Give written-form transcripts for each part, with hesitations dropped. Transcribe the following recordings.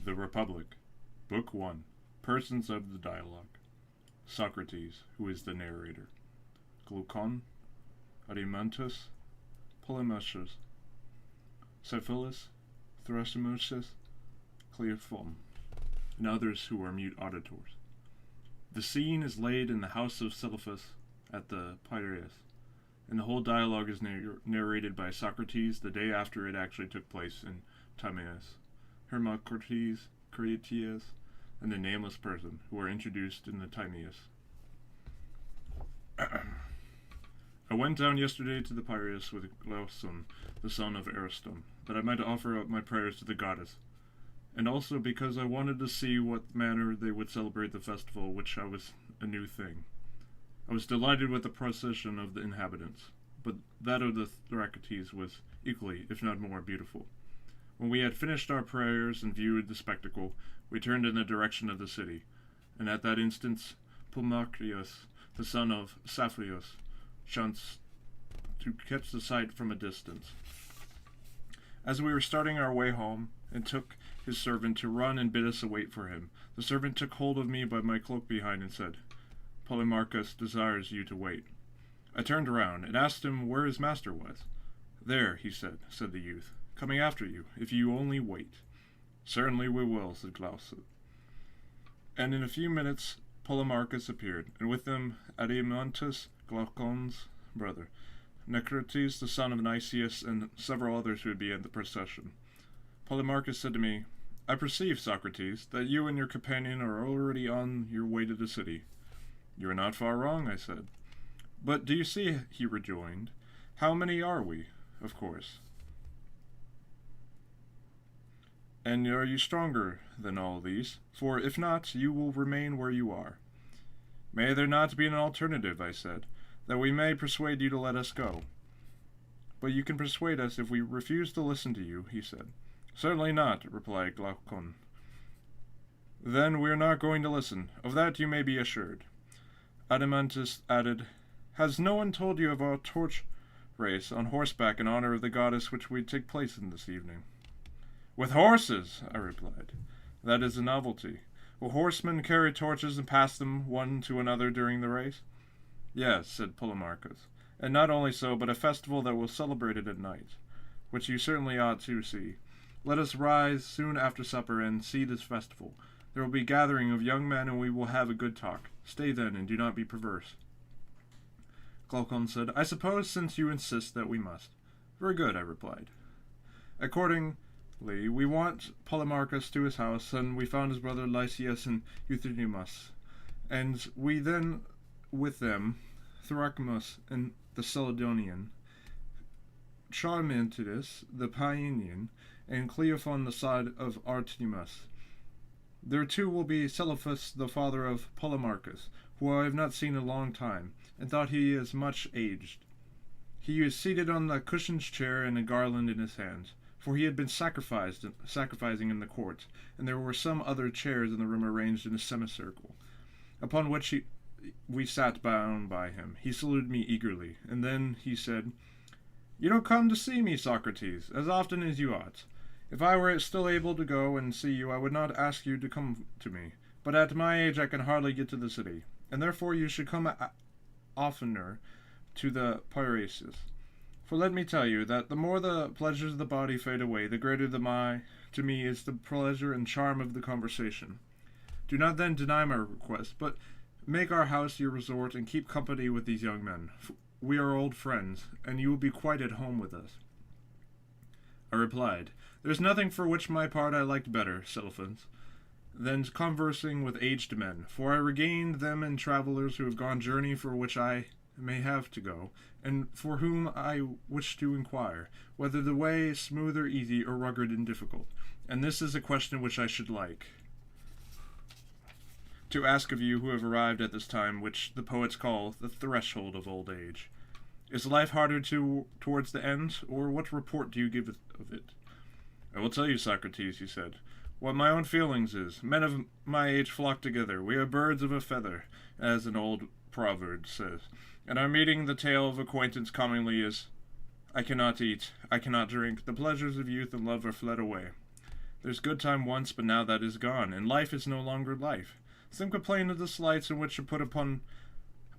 The Republic, Book 1, Persons of the Dialogue. Socrates, who is the narrator. Glaucon, Arimantus, Polemarchus, Cephalus, Thrasymachus, Cleophon, and others who are mute auditors. The scene is laid in the house of Sisyphus at the Piraeus, and the whole dialogue is narrated by Socrates the day after it actually took place in Timaeus. Hermocrates, Critias, and the nameless person who are introduced in the Timaeus. I went down yesterday to the Piraeus with Glaucon, the son of Ariston, that I might offer up my prayers to the goddess, and also because I wanted to see what manner they would celebrate the festival, which was a new thing. I was delighted with the procession of the inhabitants, but that of the Thracites was equally, if not more, beautiful. When we had finished our prayers and viewed the spectacle, we turned in the direction of the city, and at that instant Polemarchus, the son of Cephalus, chanced to catch the sight from a distance. As we were starting our way home, and took his servant to run and bid us await for him, the servant took hold of me by my cloak behind and said, "Polemarchus desires you to wait." I turned around and asked him where his master was. "There," he said the youth, "coming after you, if you only wait." "Certainly we will," said Glaucon. And in a few minutes Polemarchus appeared, and with him Arimantus, Glaucon's brother, Necrates, the son of Nicias, and several others who would be in the procession. Polemarchus said to me, "I perceive, Socrates, that you and your companion are already on your way to the city." "You are not far wrong," I said. "But do you see," he rejoined, "how many are we, of course? And are you stronger than all these? For if not, you will remain where you are." "May there not be an alternative," I said, "that we may persuade you to let us go?" "But you can persuade us if we refuse to listen to you," he said. "Certainly not," replied Glaucon. "Then we are not going to listen. Of that you may be assured." Arimantus added, "Has no one told you of our torch race on horseback in honor of the goddess which will take place in this evening?" "With horses," I replied. "That is a novelty. Will horsemen carry torches and pass them one to another during the race?" "Yes," said Polemarchus, "and not only so, but a festival that will celebrate it at night, which you certainly ought to see. Let us rise soon after supper and see this festival. There will be a gathering of young men, and we will have a good talk. Stay then, and do not be perverse." Glaucon said, "I suppose, since you insist, that we must." "Very good," I replied. Accordingly, we went Polemarchus to his house, and we found his brother Lysias and Euthydemus, and we then with them Thrasymachus and the Celadonian, Charmantius the Paeanian, and Cleophon the son of Artemis. There too will be Sisyphus, the father of Polemarchus, who I have not seen in a long time, and thought he is much aged. He is seated on the cushioned chair and a garland in his hands, for he had been sacrificing in the court, and there were some other chairs in the room arranged in a semicircle, upon which we sat bound by him. He saluted me eagerly, and then he said, "You don't come to see me, Socrates, as often as you ought. If I were still able to go and see you, I would not ask you to come to me. But at my age I can hardly get to the city, and therefore you should come oftener to the Piraeus. For let me tell you that the more the pleasures of the body fade away, the greater to me is the pleasure and charm of the conversation. Do not then deny my request, but make our house your resort and keep company with these young men. We are old friends, and you will be quite at home with us." I replied, "There is nothing for which my part I liked better, Sisyphus, than conversing with aged men, for I regained them in travellers who have gone journey for which I may have to go, and for whom I wish to inquire, whether the way is smooth or easy, or rugged and difficult. And this is a question which I should like to ask of you who have arrived at this time which the poets call the threshold of old age. Is life harder towards the end, or what report do you give of it?" "I will tell you, Socrates," he said, "what my own feelings is. Men of my age flock together. We are birds of a feather, as an old proverb says, and our meeting the tale of acquaintance commonly is, I cannot eat, I cannot drink, the pleasures of youth and love are fled away. There's good time once, but now that is gone, and life is no longer life. Some complain of the slights in which are put upon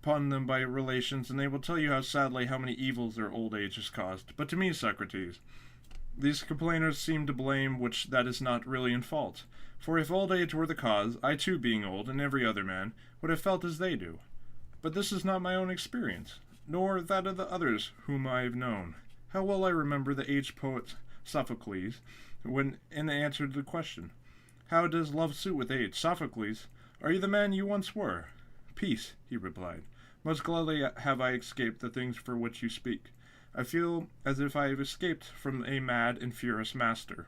them by relations, and they will tell you how many evils their old age has caused. But to me, Socrates, these complainers seem to blame which that is not really in fault. For if old age were the cause, I too, being old, and every other man, would have felt as they do. But this is not my own experience, nor that of the others whom I have known. How well I remember the aged poet Sophocles, when in answer to the question, "How does love suit with age?" Sophocles, "Are you the man you once were?" "Peace," he replied. "Most gladly have I escaped the things for which you speak. I feel as if I have escaped from a mad and furious master."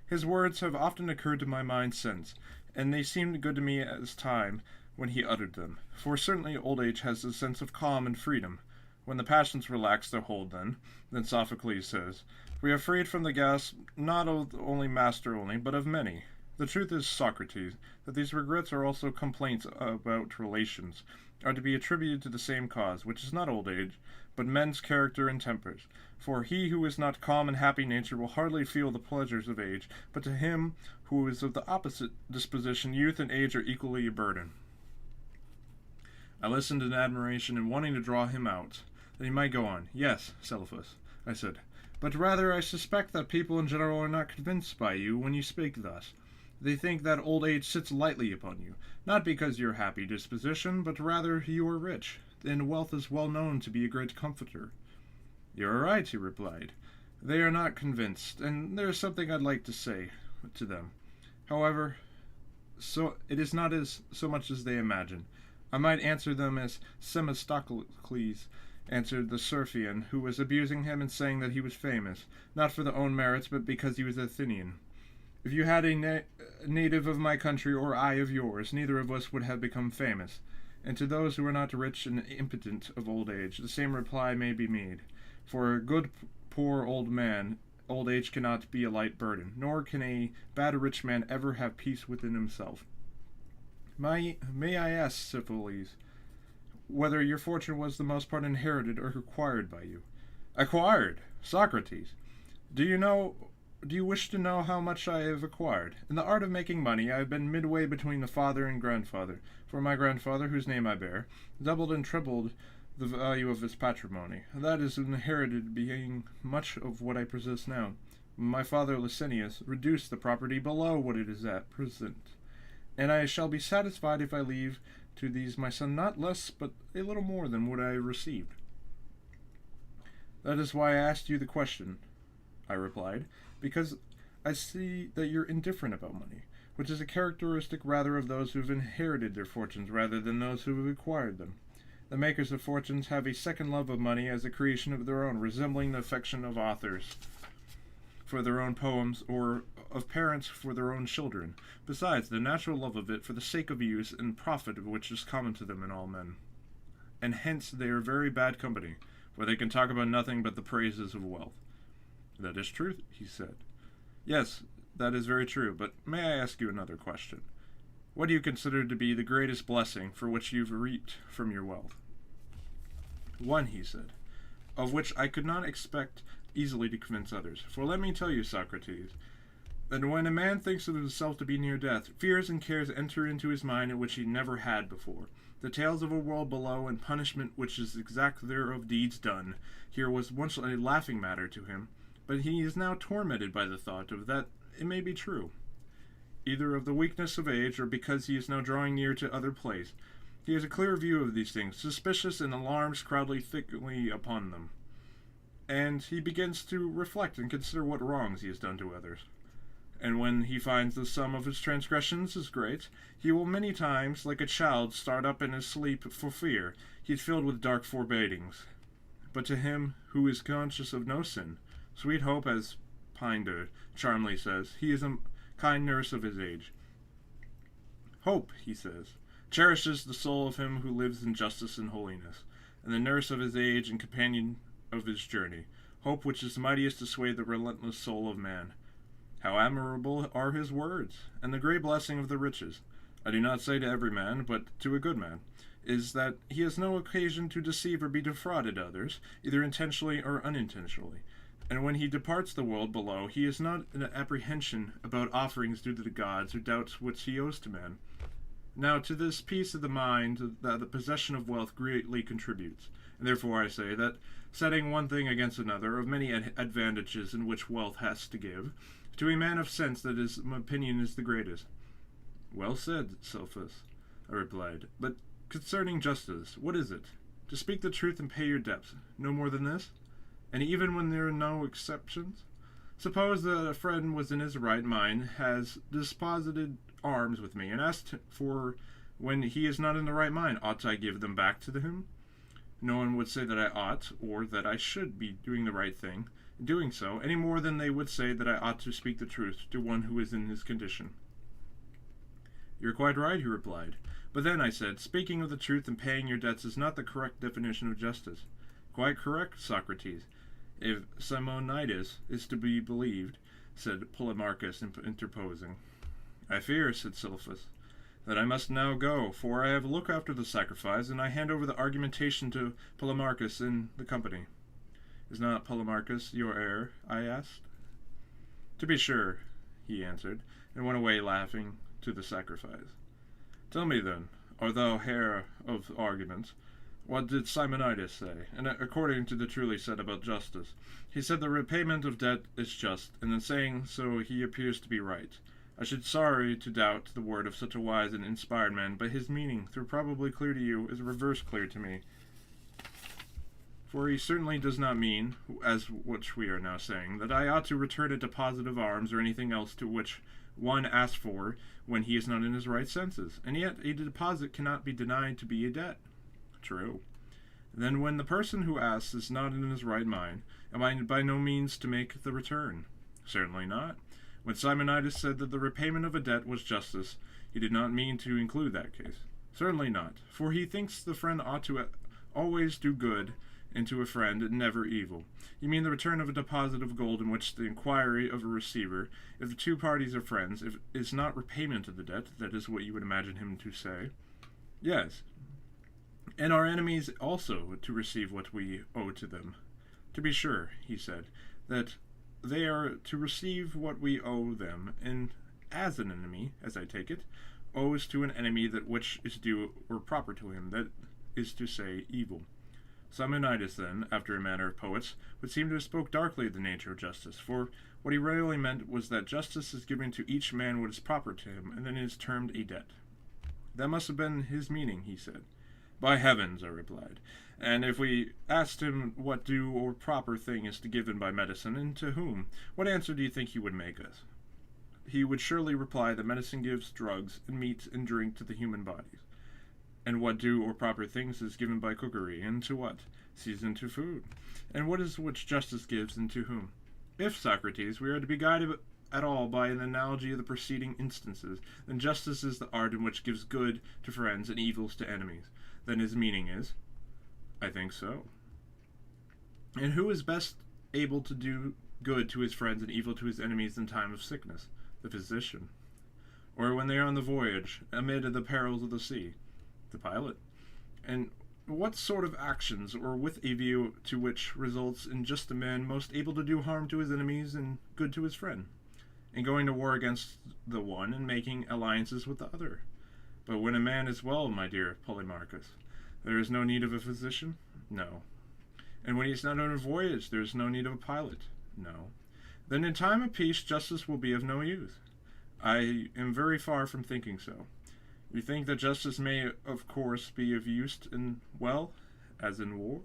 His words have often occurred to my mind since, and they seemed good to me as time when he uttered them. For certainly old age has a sense of calm and freedom. When the passions relax their hold, then Sophocles says, we are freed from the grasp not of only master only, but of many. The truth is, Socrates, that these regrets are also complaints about relations, are to be attributed to the same cause, which is not old age, but men's character and tempers. For he who is not calm and happy nature will hardly feel the pleasures of age, but to him who is of the opposite disposition, youth and age are equally a burden. I listened in admiration and wanting to draw him out, that he might go on. Yes, Celephus, I said, but rather I suspect that people in general are not convinced by you when you speak thus. They think that old age sits lightly upon you, not because your happy disposition, but rather you are rich, and wealth is well known to be a great comforter. You are right, he replied. They are not convinced, and there is something I'd like to say to them. However, so it is not as so much as they imagine. I might answer them as Semistocles answered the Serphian, who was abusing him and saying that he was famous, not for their own merits, but because he was Athenian. If you had a native of my country or I of yours, neither of us would have become famous. And to those who are not rich and impotent of old age, the same reply may be made. For a good poor old man, old age cannot be a light burden, nor can a bad rich man ever have peace within himself. May I ask, Syphilis, whether your fortune was the most part inherited or acquired by you? Acquired? Socrates, do you wish to know how much I have acquired? In the art of making money, I have been midway between the father and grandfather, for my grandfather, whose name I bear, doubled and tripled the value of his patrimony. That is inherited, being much of what I possess now. My father, Licinius, reduced the property below what it is at present, and I shall be satisfied if I leave to these my son not less but a little more than what I received. That is why I asked you the question, I replied, because I see that you're indifferent about money, which is a characteristic rather of those who have inherited their fortunes rather than those who have acquired them. The makers of fortunes have a second love of money as a creation of their own, resembling the affection of authors for their own poems, or of parents for their own children, besides the natural love of it for the sake of use and profit of which is common to them in all men. And hence they are very bad company, for they can talk about nothing but the praises of wealth. That is true, he said. Yes, that is very true, but may I ask you another question? What do you consider to be the greatest blessing for which you've reaped from your wealth? One, he said, of which I could not expect easily to convince others. For let me tell you, Socrates, that when a man thinks of himself to be near death, fears and cares enter into his mind in which he never had before. The tales of a world below and punishment which is exact thereof deeds done, here was once a laughing matter to him, but he is now tormented by the thought of that it may be true, either of the weakness of age or because he is now drawing near to other place. He has a clear view of these things, suspicious and alarms crowd thickly upon them. And he begins to reflect and consider what wrongs he has done to others. And when he finds the sum of his transgressions is great, he will many times, like a child, start up in his sleep for fear. He is filled with dark forebodings. But to him who is conscious of no sin, sweet hope, as Pindar charmingly says, he is a kind nurse of his age. Hope, he says, cherishes the soul of him who lives in justice and holiness, and the nurse of his age and companion of his journey, hope which is mightiest to sway the relentless soul of man. How admirable are his words, and the great blessing of the riches, I do not say to every man, but to a good man, is that he has no occasion to deceive or be defrauded others, either intentionally or unintentionally. And when he departs the world below, he is not in apprehension about offerings due to the gods or doubts which he owes to man. Now to this peace of the mind that the possession of wealth greatly contributes. And therefore I say that, setting one thing against another, of many advantages in which wealth has to give, to a man of sense that his opinion is the greatest. Well said, Sulphus, I replied. But concerning justice, what is it? To speak the truth and pay your debts, no more than this? And even when there are no exceptions? Suppose that a friend was in his right mind, has disposited arms with me, and asked for when he is not in the right mind, ought I give them back to him? No one would say that I ought, or that I should be doing the right thing, doing so, any more than they would say that I ought to speak the truth to one who is in his condition. You're quite right, he replied. But then, I said, speaking of the truth and paying your debts is not the correct definition of justice. Quite correct, Socrates. If Simonides is to be believed, said Polemarchus, interposing. I fear, said Sulphus, that I must now go, for I have a look after the sacrifice, and I hand over the argumentation to Polemarchus in the company. Is not Polemarchus your heir? I asked. To be sure, he answered, and went away laughing to the sacrifice. Tell me then, art thou heir of arguments? What did Simonides say? And according to the truly said about justice, he said the repayment of debt is just, and in saying so he appears to be right. I should sorry to doubt the word of such a wise and inspired man, but his meaning, though probably clear to you, is reverse clear to me. For he certainly does not mean, as which we are now saying, that I ought to return a deposit of arms or anything else to which one asks for when he is not in his right senses, and yet a deposit cannot be denied to be a debt. True. Then when the person who asks is not in his right mind, am I by no means to make the return? Certainly not. When Simonides said that the repayment of a debt was justice, he did not mean to include that case. Certainly not, for he thinks the friend ought to always do good into a friend and never evil. You mean the return of a deposit of gold in which the inquiry of a receiver, if the two parties are friends, if is not repayment of the debt, that is what you would imagine him to say. Yes. And our enemies also to receive what we owe to them. To be sure, he said, that they are to receive what we owe them, and as an enemy, as I take it, owes to an enemy that which is due or proper to him, that is to say, evil. Simonides, then, after a manner of poets, would seem to have spoke darkly of the nature of justice, for what he really meant was that justice is given to each man what is proper to him, and then is termed a debt. That must have been his meaning, he said. By heavens, I replied. And if we asked him what due or proper thing is given by medicine, and to whom, what answer do you think he would make us? He would surely reply that medicine gives drugs and meat and drink to the human bodies. And what due or proper things is given by cookery, and to what? Seasoned to food. And what is which justice gives, and to whom? If, Socrates, we are to be guided at all by an analogy of the preceding instances, then justice is the art in which gives good to friends and evils to enemies. Then his meaning is, I think so. And who is best able to do good to his friends and evil to his enemies in time of sickness? The physician. Or when they are on the voyage, amid the perils of the sea? The pilot. And what sort of actions, or with a view to which results in just a man most able to do harm to his enemies and good to his friend? In going to war against the one and making alliances with the other? But when a man is well, my dear Polemarchus, there is no need of a physician? No. And when he is not on a voyage, there is no need of a pilot? No. Then in time of peace, justice will be of no use. I am very far from thinking so. You think that justice may, of course, be of use in, well, as in war?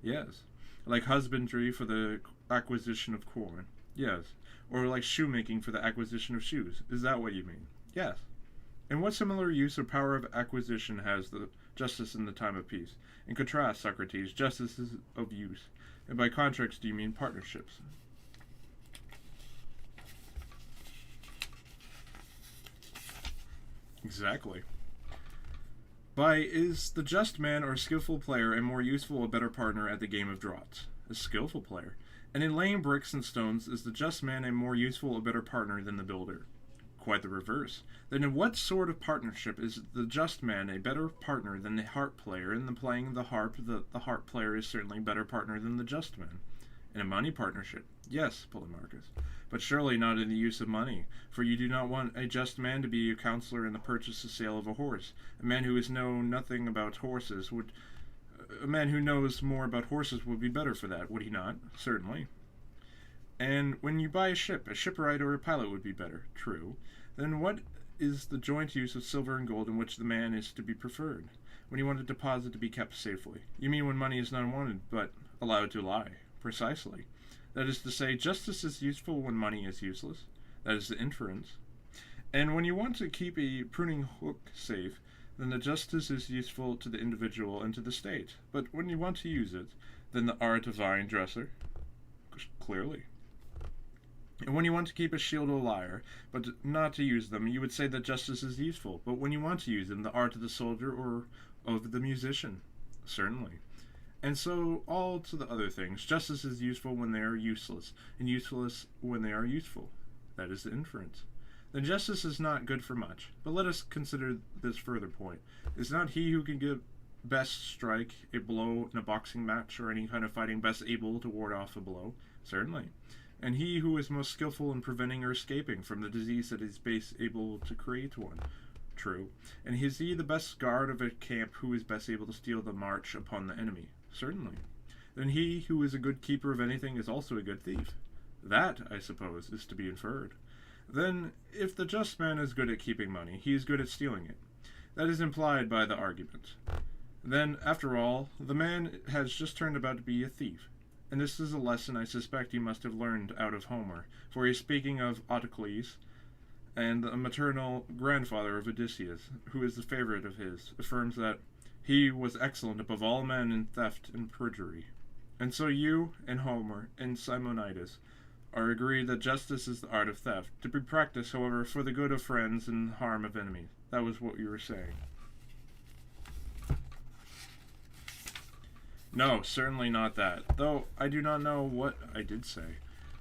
Yes. Like husbandry for the acquisition of corn? Yes. Or like shoemaking for the acquisition of shoes? Is that what you mean? Yes. And what similar use or power of acquisition has the justice in the time of peace? In contrast, Socrates, justice is of use. And by contracts do you mean partnerships? Exactly. By is the just man or skillful player a more useful or better partner at the game of draughts? A skillful player. And in laying bricks and stones, is the just man a more useful or better partner than the builder? Quite the reverse. Then in what sort of partnership is the just man a better partner than the harp player? In the playing of the harp, the harp player is certainly a better partner than the just man. In a money partnership, yes, Polemarchus, but surely not in the use of money, for you do not want a just man to be your counselor in the purchase and sale of a horse. A man who nothing about horses would a man who knows more about horses would be better for that, would he not? Certainly. And when you buy a shipwright or a pilot would be better. True. Then what is the joint use of silver and gold in which the man is to be preferred? When you want a deposit to be kept safely. You mean when money is not wanted, but allowed to lie. Precisely. That is to say, justice is useful when money is useless. That is the inference. And when you want to keep a pruning hook safe, then the justice is useful to the individual and to the state. But when you want to use it, then the art of vine dresser. Clearly. And when you want to keep a shield or lyre, but not to use them, you would say that justice is useful. But when you want to use them, the art of the soldier or of the musician. Certainly. And so all to the other things. Justice is useful when they are useless, and useless when they are useful. That is the inference. Then justice is not good for much. But let us consider this further point. Is not he who can give best strike a blow in a boxing match or any kind of fighting best able to ward off a blow? Certainly. And he who is most skillful in preventing or escaping from the disease that is best able to create one? True. And is he the best guard of a camp who is best able to steal the march upon the enemy? Certainly. Then he who is a good keeper of anything is also a good thief. That, I suppose, is to be inferred. Then, if the just man is good at keeping money, he is good at stealing it. That is implied by the argument. Then, after all, the man has just turned about to be a thief. And this is a lesson I suspect he must have learned out of Homer, for he is speaking of Autocles, and the maternal grandfather of Odysseus, who is the favorite of his, affirms that he was excellent above all men in theft and perjury. And so you, and Homer, and Simonides are agreed that justice is the art of theft, to be practiced, however, for the good of friends and harm of enemies. That was what you were saying. No, certainly not that, though I do not know what I did say,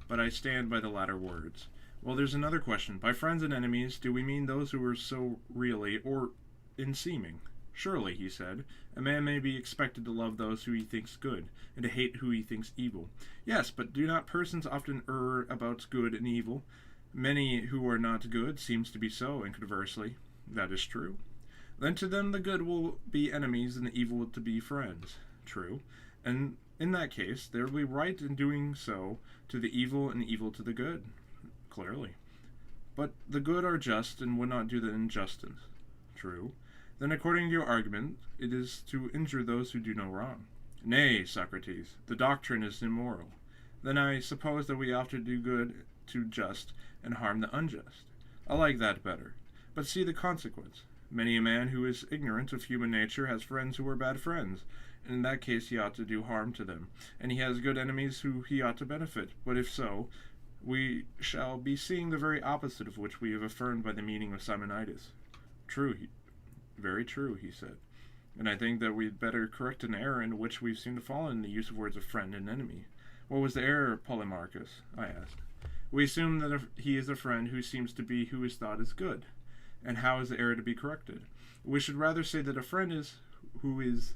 but I stand by the latter words. Well, there's another question. By friends and enemies, do we mean those who are so really, or in seeming? Surely, he said, a man may be expected to love those who he thinks good, and to hate who he thinks evil. Yes, but do not persons often err about good and evil? Many who are not good seems to be so, and conversely. That is true. Then to them the good will be enemies, and the evil to be friends. True. And in that case, there will be right in doing so to the evil and evil to the good. Clearly. But the good are just, and would not do the injustice. True. Then according to your argument, it is to injure those who do no wrong. Nay, Socrates, the doctrine is immoral. Then I suppose that we ought to do good to just, and harm the unjust. I like that better. But see the consequence. Many a man who is ignorant of human nature has friends who are bad friends, and in that case he ought to do harm to them, and he has good enemies who he ought to benefit. But if so, we shall be seeing the very opposite of which we have affirmed by the meaning of Simonides. True, very true, he said. And I think that we'd better correct an error in which we seem to fall in the use of words of friend and enemy. What was the error, Polemarchus? I asked. We assume that he is a friend who seems to be who is thought is good. And how is the error to be corrected? We should rather say that a friend is who is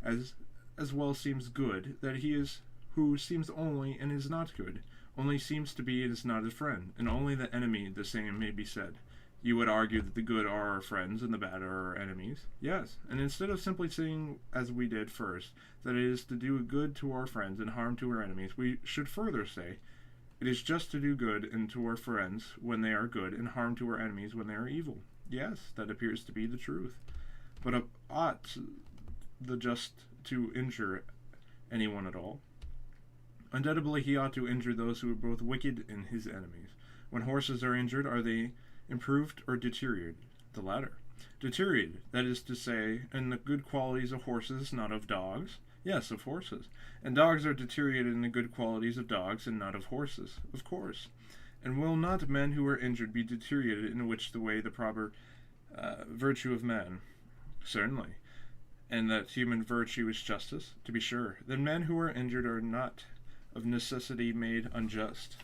as well seems good, that he is who seems only and is not good, only seems to be and is not a friend, and only the enemy the same may be said. You would argue that the good are our friends and the bad are our enemies? Yes, and instead of simply saying, as we did first, that it is to do good to our friends and harm to our enemies, we should further say, it is just to do good and to our friends when they are good, and harm to our enemies when they are evil. Yes, that appears to be the truth. But ought the just to injure anyone at all? Undoubtedly he ought to injure those who are both wicked and his enemies. When horses are injured, are they improved or deteriorated? The latter. Deteriorated, that is to say, in the good qualities of horses, not of dogs? Yes, of horses. And dogs are deteriorated in the good qualities of dogs, and not of horses, of course. And will not men who are injured be deteriorated in which the way the proper virtue of man? Certainly. And that human virtue is justice? To be sure. Then men who are injured are not of necessity made unjust.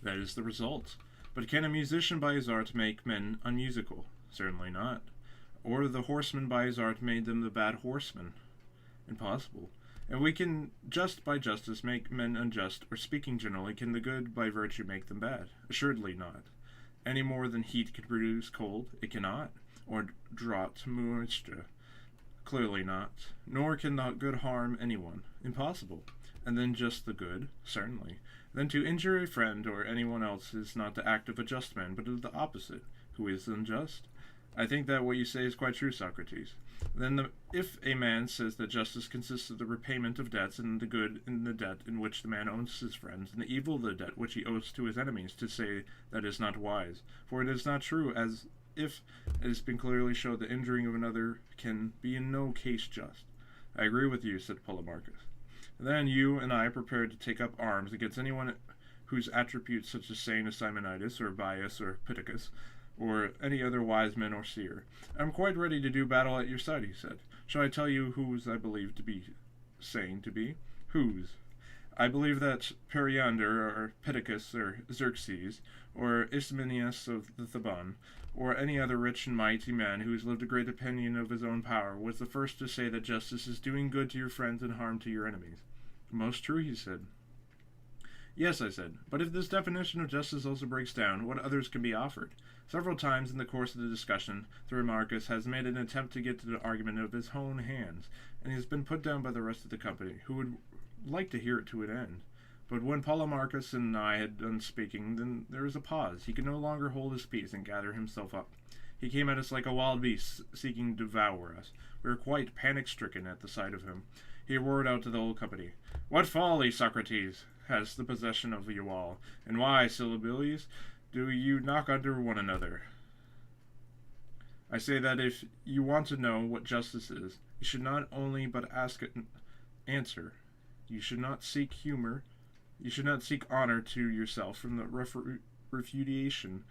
That is the result. But can a musician by his art make men unmusical? Certainly not. Or the horseman by his art made them the bad horsemen? Impossible. And we can just by justice make men unjust, or speaking generally, can the good by virtue make them bad? Assuredly not. Any more than heat can produce cold, it cannot, or drought moisture. Clearly not. Nor can the good harm anyone. Impossible. And then just the good? Certainly. Then to injure a friend or anyone else is not the act of a just man, but of the opposite, who is unjust. I think that what you say is quite true, Socrates. Then, if a man says that justice consists of the repayment of debts, and the good in the debt in which the man owes his friends, and the evil of the debt which he owes to his enemies, to say that is not wise. For it is not true, as if it has been clearly shown that injuring of another can be in no case just. I agree with you, said Polemarchus. Then you and I are prepared to take up arms against anyone whose attributes, such as sane as Simonides, or Bias, or Pittacus, or any other wise man or seer. I am quite ready to do battle at your side, he said. Shall I tell you whose I believe to be sane to be? Whose? I believe that Periander, or Pittacus, or Xerxes, or Ismenias of the Theban, or any other rich and mighty man who has lived a great opinion of his own power, was the first to say that justice is doing good to your friends and harm to your enemies. Most true, he said. Yes, I said, but if this definition of justice also breaks down, what others can be offered? Several times in the course of the discussion, Thromachus has made an attempt to get to the argument of his own hands, and he has been put down by the rest of the company, who would like to hear it to an end. But when Polemarchus and I had done speaking, then there was a pause. He could no longer hold his peace and gather himself up. He came at us like a wild beast, seeking to devour us. We were quite panic-stricken at the sight of him. He roared out to the whole company, "What folly, Socrates, has the possession of you all, and why, Syllabiles, do you knock under one another? I say that if you want to know what justice is, you should not only but ask an answer. You should not seek honor to yourself from the refutation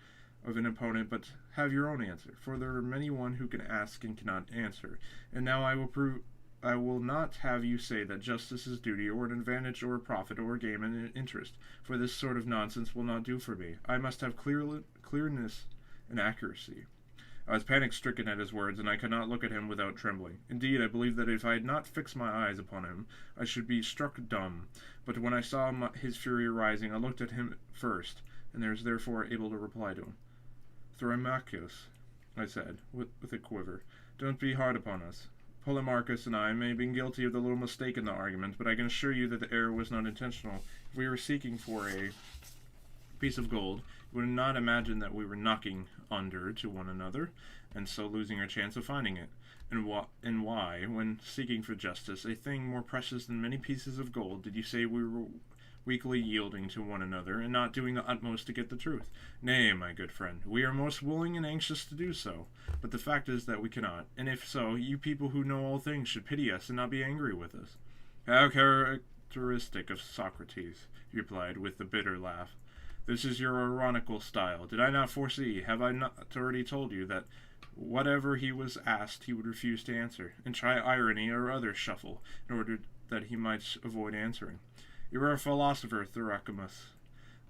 of an opponent, but have your own answer. For there are many one who can ask and cannot answer. And now I will not have you say that justice is duty, or an advantage, or a profit, or a gain and an interest, for this sort of nonsense will not do for me. I must have clearness and accuracy." I was panic-stricken at his words, and I could not look at him without trembling. Indeed, I believe that if I had not fixed my eyes upon him, I should be struck dumb. But when I saw his fury rising, I looked at him first, and was therefore able to reply to him. "Thromachus," I said, with a quiver, "don't be hard upon us. Polemarchus and I may have been guilty of the little mistake in the argument, but I can assure you that the error was not intentional. If we were seeking for a piece of gold, you would not imagine that we were knocking under to one another, and so losing our chance of finding it. And why, when seeking for justice, a thing more precious than many pieces of gold, did you say we were weakly yielding to one another, and not doing the utmost to get the truth? Nay, my good friend, we are most willing and anxious to do so, but the fact is that we cannot, and if so, you people who know all things should pity us and not be angry with us." "How characteristic of Socrates," he replied, with a bitter laugh. "This is your ironical style. Did I not foresee, have I not already told you, that whatever he was asked he would refuse to answer, and try irony or other shuffle, in order that he might avoid answering?" "You are a philosopher, Thrasymachus,"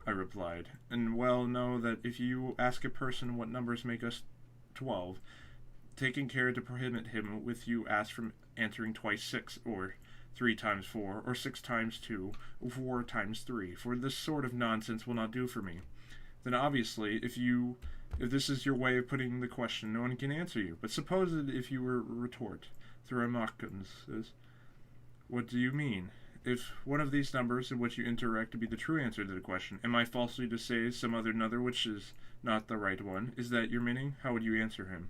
I replied, "and well know that if you ask a person what numbers make us 12, taking care to prohibit him with you ask from answering twice 6, or 3 times 4, or 6 times 2, or 4 times 3, for this sort of nonsense will not do for me. Then obviously, if this is your way of putting the question, no one can answer you. But suppose it if you were retort, Thrasymachus, what do you mean? If one of these numbers in which you interact to be the true answer to the question, am I falsely to say some other number which is not the right one? Is that your meaning? How would you answer him?"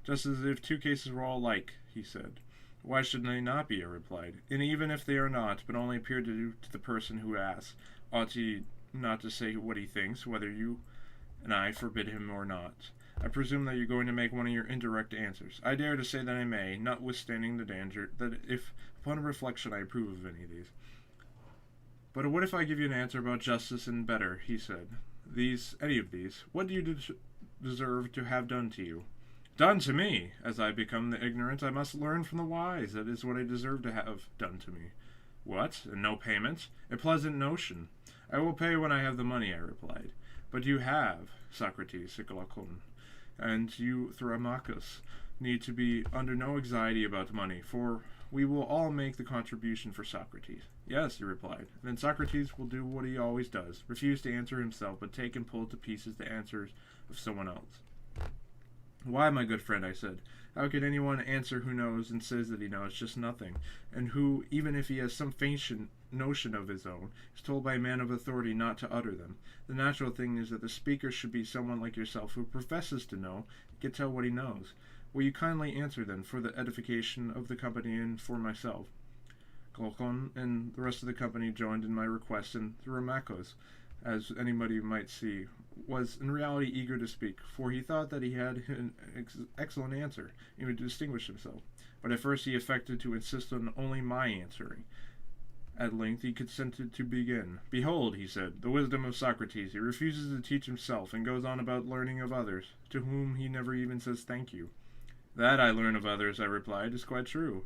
"Just as if 2 cases were all alike," he said. "Why should they not be?" I replied. "And even if they are not, but only appear to the person who asks, ought he not to say what he thinks, whether you and I forbid him or not? I presume that you're going to make one of your indirect answers. I dare to say that I may, notwithstanding the danger, that if, upon reflection, I approve of any of these." "But what if I give you an answer about justice and better," he said, any of these, what do you deserve to have done to you?" "Done to me! As I become the ignorant, I must learn from the wise. That is what I deserve to have done to me." "What, and no payment? A pleasant notion." "I will pay when I have the money," I replied. "But you have, Socrates, and you, Thrasymachus, need to be under no anxiety about money, for we will all make the contribution for Socrates. Yes, he replied. Then Socrates will do what he always does, refuse to answer himself, but take and pull to pieces the answers of someone else. Why, my good friend, I said, how can anyone answer who knows and says that he knows just nothing, and who, even if he has some faint notion of his own, is told by a man of authority not to utter them? The natural thing is that the speaker should be someone like yourself who professes to know, and can tell what he knows. Will you kindly answer, then, for the edification of the company and for myself? Glaucon and the rest of the company joined in my request, and Thromachus, as anybody might see, was in reality eager to speak, for he thought that he had an excellent answer, and would distinguish himself. But at first he affected to insist on only my answering. At length he consented to begin. Behold, he said, the wisdom of Socrates. He refuses to teach himself, and goes on about learning of others, to whom he never even says thank you. That I learn of others, I replied, is quite true.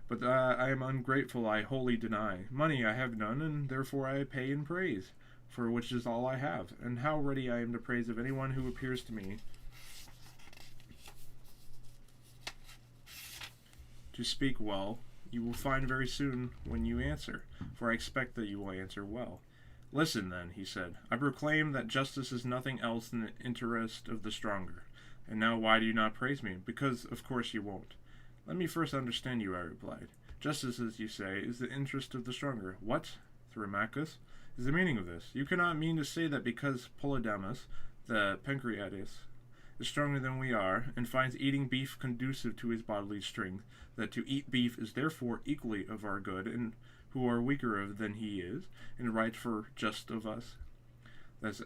But I am ungrateful, I wholly deny. Money I have none, and therefore I pay in praise, for which is all I have, and how ready I am to praise of anyone who appears to me to speak well, you will find very soon when you answer, for I expect that you will answer well. Listen, then, he said. I proclaim that justice is nothing else than the interest of the stronger. And now why do you not praise me? Because, of course, you won't. Let me first understand you, I replied. Justice, as you say, is the interest of the stronger. What, Thromachus, is the meaning of this? You cannot mean to say that because Polydamas, the pancreatus, is stronger than we are, and finds eating beef conducive to his bodily strength, that to eat beef is therefore equally of our good, and who are weaker than he is, and right for just of us? That's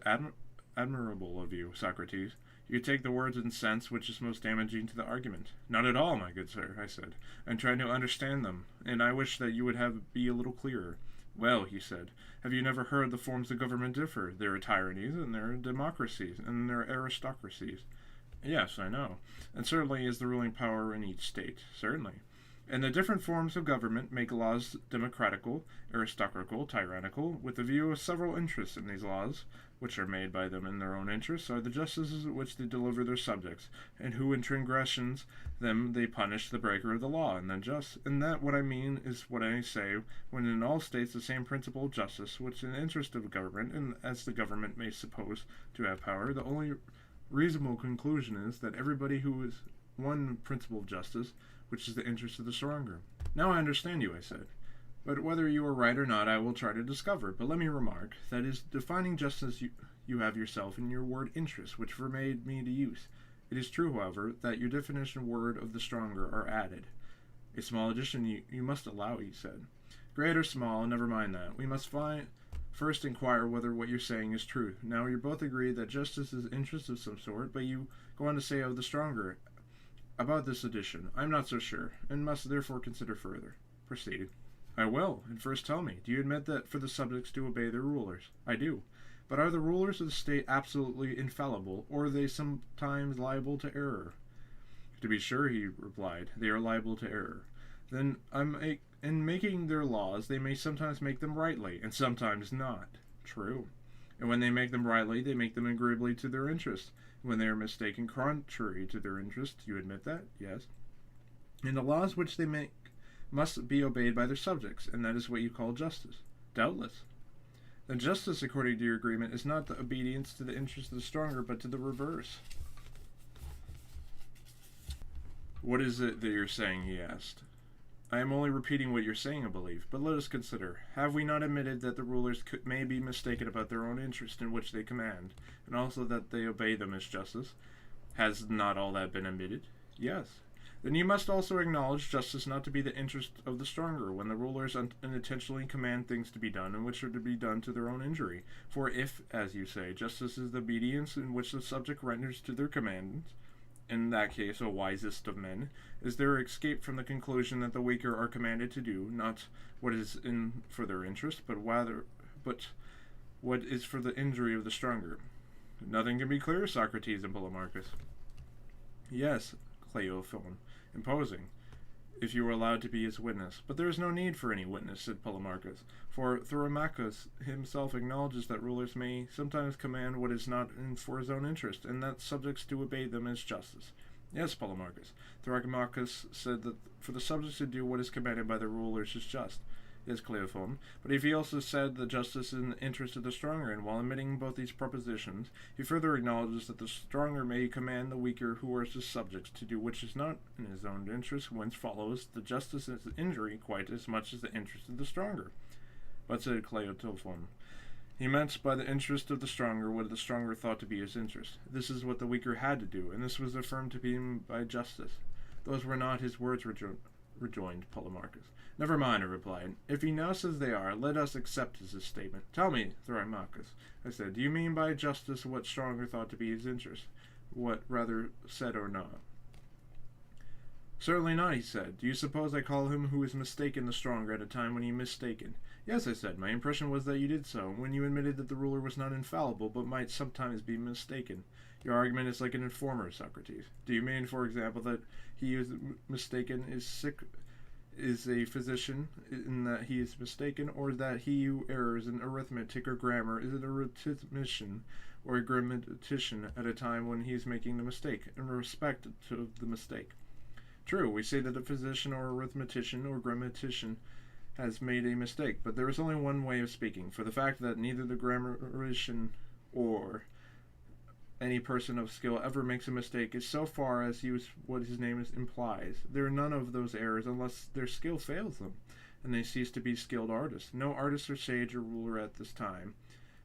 admirable of you, Socrates. You take the words in sense which is most damaging to the argument. Not at all, my good sir, I said. I'm trying to understand them, and I wish that you would be a little clearer. Well, he said, have you never heard the forms of government differ? There are tyrannies, and there are democracies, and there are aristocracies. Yes, I know. And certainly is the ruling power in each state, certainly. And the different forms of government make laws democratical, aristocratical, tyrannical, with the view of several interests in these laws, which are made by them in their own interests, are the justices which they deliver their subjects, and who in transgressions them they punish the breaker of the law, and then just. And that what I mean is what I say, when in all states the same principle of justice, which in the interest of government, and as the government may suppose to have power, the only reasonable conclusion is that everybody who is one principle of justice, which is the interest of the stronger. Now I understand you, I said. But whether you are right or not, I will try to discover. But let me remark, that is defining justice you have yourself in your word interest, which forbade me to use. It is true, however, that your definition word of the stronger are added. A small addition you must allow, he said. Great or small, never mind that. We must first inquire whether what you're saying is true. Now you both agree that justice is interest of some sort, but you go on to say of the stronger. About this addition, I am not so sure, and must therefore consider further. Proceed. I will, and first tell me, do you admit that for the subjects to obey their rulers? I do. But are the rulers of the state absolutely infallible, or are they sometimes liable to error? To be sure, he replied, they are liable to error. Then, in making their laws, they may sometimes make them rightly, and sometimes not. True. And when they make them rightly, they make them agreeably to their interest. When they are mistaken contrary to their interest, you admit that? Yes. And the laws which they make must be obeyed by their subjects, and that is what you call justice. Doubtless. Then justice, according to your agreement, is not the obedience to the interest of the stronger, but to the reverse. What is it that you're saying, he asked. I am only repeating what you're saying, I believe, but let us consider. Have we not admitted that the rulers may be mistaken about their own interest in which they command, and also that they obey them as justice? Has not all that been admitted? Yes. Then you must also acknowledge justice not to be the interest of the stronger, when the rulers unintentionally command things to be done, and which are to be done to their own injury. For if, as you say, justice is the obedience in which the subject renders to their commands, in that case a wisest of men, is there escape from the conclusion that the weaker are commanded to do, not what is for their interest, but what is for the injury of the stronger? Nothing can be clearer, Socrates and Polemarchus. Yes, Cleophon, imposing, if you were allowed to be his witness. But there is no need for any witness, said Polemarchus, for Thromachus himself acknowledges that rulers may sometimes command what is not for his own interest, and that subjects do obey them as justice. Yes, Polemarchus. Thrasymachus said that for the subjects to do what is commanded by the rulers is just. Yes, Cleophon. But he also said that justice is in the interest of the stronger, and while admitting both these propositions, he further acknowledges that the stronger may command the weaker who are his subjects to do which is not in his own interest, whence follows the justice is injury quite as much as the interest of the stronger. But, said Cleophon, he meant by the interest of the stronger what the stronger thought to be his interest. This is what the weaker had to do, and this was affirmed to be by justice. Those were not his words, rejoined Polemarchus. Never mind, I replied. If he now says they are, let us accept his statement. Tell me, Thrasymachus, I said, do you mean by justice what stronger thought to be his interest? What rather said or not? Certainly not, he said. Do you suppose I call him who is mistaken the stronger at a time when he mistaken? Yes, I said. My impression was that you did so, when you admitted that the ruler was not infallible, but might sometimes be mistaken. Your argument is like an informer, Socrates. Do you mean, for example, that he who is mistaken is a physician, in that he is mistaken, or that he who errs in arithmetic or grammar is an arithmetician or a grammatician at a time when he is making the mistake, in respect to the mistake? True, we say that a physician or arithmetician or grammatician has made a mistake, but there is only one way of speaking, for the fact that neither the grammarician or any person of skill ever makes a mistake is so far as what his name implies. There are none of those errors unless their skill fails them, and they cease to be skilled artists. No artist or sage or ruler at this time,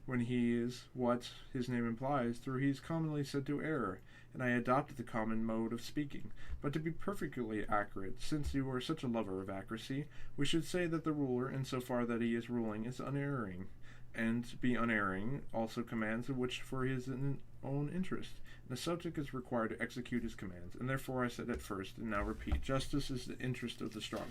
when he is what his name implies, through he is commonly said to err, and I adopted the common mode of speaking. But to be perfectly accurate, since you are such a lover of accuracy, we should say that the ruler, in so far that he is ruling, is unerring, and to be unerring also commands which for his own interest. And the subject is required to execute his commands, and therefore I said at first, and now repeat, justice is the interest of the stronger.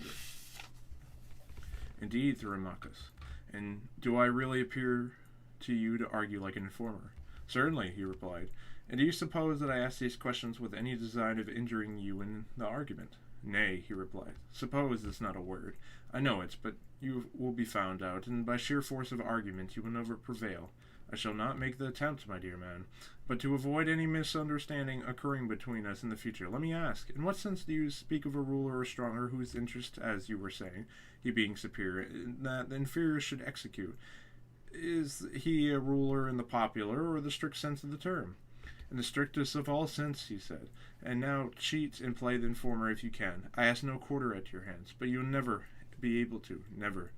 Indeed, Thrasymachus, and do I really appear to you to argue like an informer? Certainly, he replied. And do you suppose that I ask these questions with any design of injuring you in the argument? Nay, he replied. Suppose is not a word. I know it, but you will be found out, and by sheer force of argument you will never prevail. I shall not make the attempt, my dear man. But to avoid any misunderstanding occurring between us in the future, let me ask, in what sense do you speak of a ruler or stronger whose interest, as you were saying, he being superior, that the inferior should execute? Is he a ruler in the popular or the strict sense of the term? In the strictest of all sense, he said. And now cheat and play the informer if you can. I ask no quarter at your hands, but you will never be able to, never.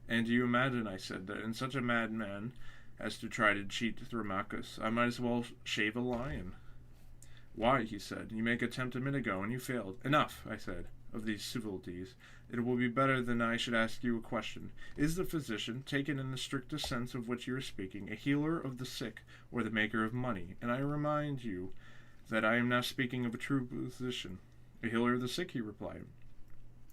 And do you imagine, I said, that in such a madman as to try to cheat Thrasymachus, I might as well shave a lion? Why, he said, you make attempt a minute ago, and you failed. Enough, I said, of these civilities. It will be better than I should ask you a question. Is the physician, taken in the strictest sense of which you are speaking, a healer of the sick, or the maker of money? And I remind you that I am now speaking of a true physician. A healer of the sick, he replied.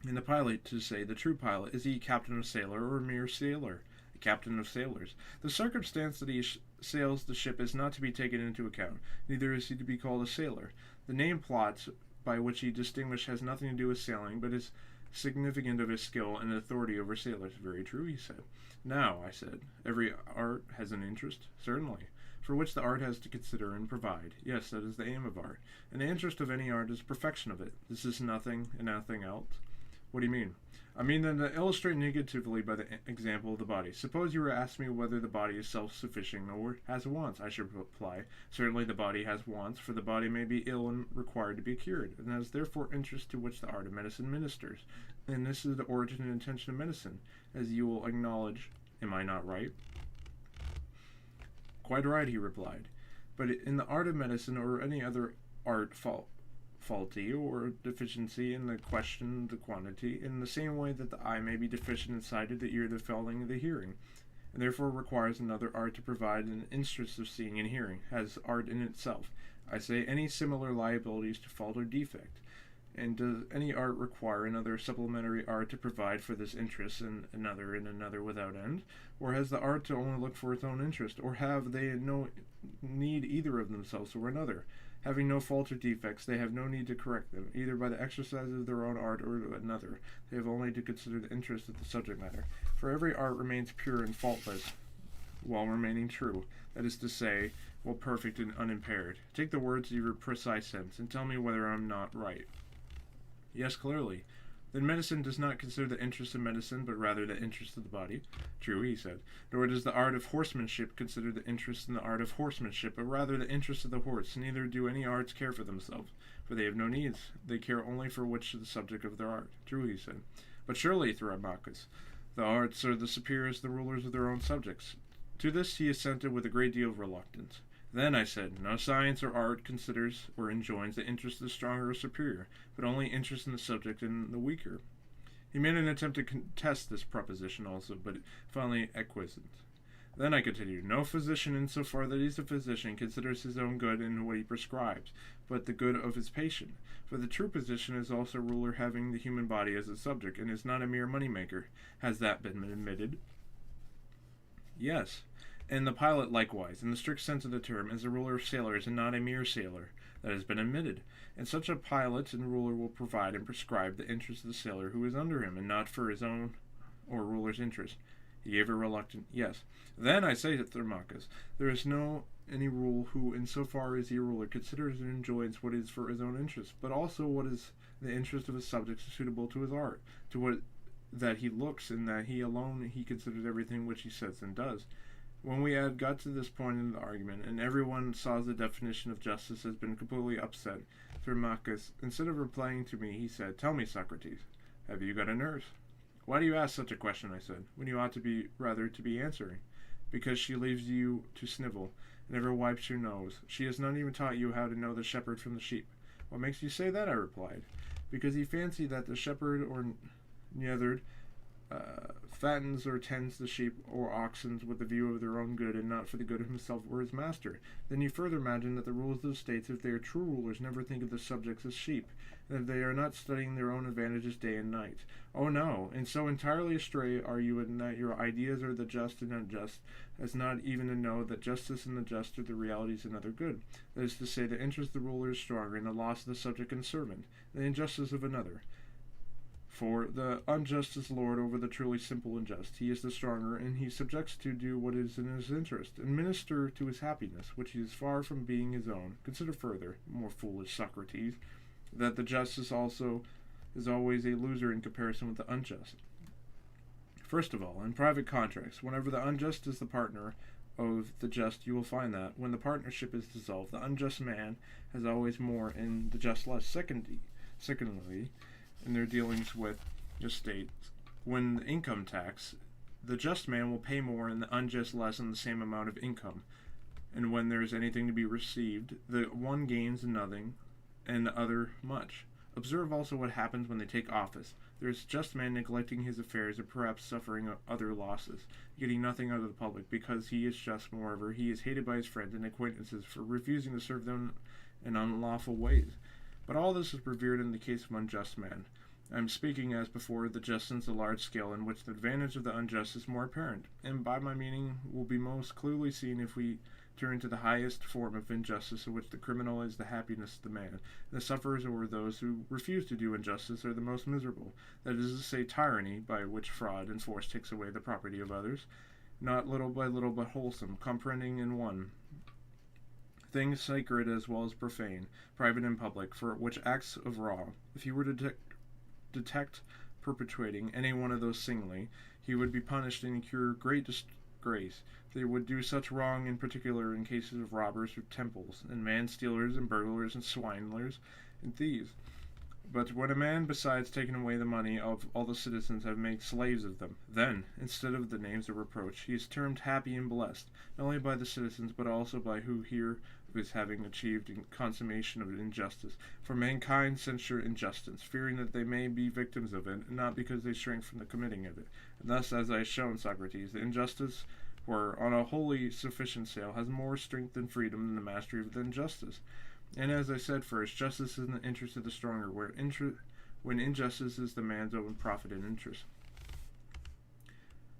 And the pilot, to say the true pilot, is he captain of sailor or a mere sailor? A captain of sailors. The circumstance that he sails the ship is not to be taken into account. Neither is he to be called a sailor. The name plot by which he distinguished has nothing to do with sailing, but is significant of his skill and authority over sailors. Very true, he said. Now, I said, every art has an interest? Certainly. For which the art has to consider and provide. Yes, that is the aim of art. And the interest of any art is perfection of it. This is nothing and nothing else. What do you mean? I mean that to illustrate negatively by the example of the body. Suppose you were to ask me whether the body is self-sufficient or has wants. I should reply, certainly the body has wants, for the body may be ill and required to be cured, and has therefore interest to which the art of medicine ministers. And this is the origin and intention of medicine, as you will acknowledge. Am I not right? Quite right, he replied. But in the art of medicine or any other art faulty or deficiency in the question the quantity, in the same way that the eye may be deficient in sight, the ear the failing the hearing, and therefore requires another art to provide an interest of seeing and hearing, has art in itself. I say any similar liabilities to fault or defect. And does any art require another supplementary art to provide for this interest, and another without end? Or has the art to only look for its own interest? Or have they no need either of themselves or another? Having no faults or defects, they have no need to correct them, either by the exercise of their own art or another. They have only to consider the interest of the subject matter. For every art remains pure and faultless, while remaining true. That is to say, while perfect and unimpaired. Take the words of your precise sense, and tell me whether I'm not right. Yes, clearly. Then medicine does not consider the interest of medicine, but rather the interest of the body. True, he said. Nor does the art of horsemanship consider the interest in the art of horsemanship, but rather the interest of the horse. Neither do any arts care for themselves, for they have no needs. They care only for which is the subject of their art. True, he said. But surely, Thromachus, the arts are the superiors, the rulers of their own subjects. To this he assented with a great deal of reluctance. Then, I said, no science or art considers or enjoins the interest of the stronger or superior, but only interest in the subject and the weaker. He made an attempt to contest this proposition also, but finally acquiesced. Then I continued, no physician, in so far that he is a physician, considers his own good in what he prescribes, but the good of his patient. For the true physician is also a ruler having the human body as a subject, and is not a mere money-maker. Has that been admitted? Yes. And the pilot likewise, in the strict sense of the term, is a ruler of sailors and not a mere sailor. That has been admitted. And such a pilot and ruler will provide and prescribe the interest of the sailor who is under him, and not for his own or ruler's interest. He gave a reluctant yes. Then I say to Thromachus, there is no any rule who, in so far as he a ruler, considers and enjoins what is for his own interest, but also what is the interest of his subjects suitable to his art, to what that he looks, and that he alone he considers everything which he says and does. When we had got to this point in the argument, and everyone saw the definition of justice has been completely upset, Thromachus, instead of replying to me, he said, Tell me, Socrates, have you got a nurse? Why do you ask such a question, I said, when you ought to be rather to be answering? Because she leaves you to snivel, and never wipes your nose. She has not even taught you how to know the shepherd from the sheep. What makes you say that? I replied. Because he fancied that the shepherd or neathered fattens or tends the sheep or oxen with the view of their own good, and not for the good of himself or his master. Then you further imagine that the rulers of the states, if they are true rulers, never think of the subjects as sheep, and that they are not studying their own advantages day and night. Oh no, and so entirely astray are you in that your ideas are the just and unjust, as not even to know that justice and the just are the realities of another good. That is to say, the interest of the ruler is stronger, and the loss of the subject and servant, the injustice of another. For the unjust is lord over the truly simple and just. He is the stronger, and he subjects to do what is in his interest, and minister to his happiness, which he is far from being his own. Consider further, more foolish Socrates, that the just is always a loser in comparison with the unjust. First of all, in private contracts, whenever the unjust is the partner of the just, you will find that, when the partnership is dissolved, the unjust man has always more and the just less. Secondly, in their dealings with the state, when the income tax, the just man will pay more and the unjust less on the same amount of income. And when there is anything to be received, the one gains nothing and the other much. Observe also what happens when they take office. There is a just man neglecting his affairs and perhaps suffering other losses, getting nothing out of the public, because he is just. Moreover, he is hated by his friends and acquaintances for refusing to serve them in unlawful ways. But all this is revered in the case of unjust man. I am speaking, as before, the just sense, a large scale, in which the advantage of the unjust is more apparent, and by my meaning will be most clearly seen if we turn to the highest form of injustice, in which the criminal is the happiness of the man, and the sufferers or those who refuse to do injustice are the most miserable. That is to say, tyranny, by which fraud and force takes away the property of others, not little by little but wholesome, comprehending in one things sacred as well as profane, private and public, for which acts of wrong, if he were to detect perpetrating any one of those singly, he would be punished and incur great disgrace. They would do such wrong in particular in cases of robbers of temples, and man-stealers, and burglars, and swindlers, and thieves. But when a man, besides taking away the money of all the citizens, have made slaves of them, then, instead of the names of reproach, he is termed happy and blessed, not only by the citizens, but also by who hear of his having achieved in consummation of injustice. For mankind censure injustice, fearing that they may be victims of it, and not because they shrink from the committing of it. And thus, as I have shown, Socrates, the injustice, where on a wholly sufficient scale, has more strength and freedom than the mastery of the injustice. And as I said first, justice is in the interest of the stronger, when injustice is the man's own profit and interest.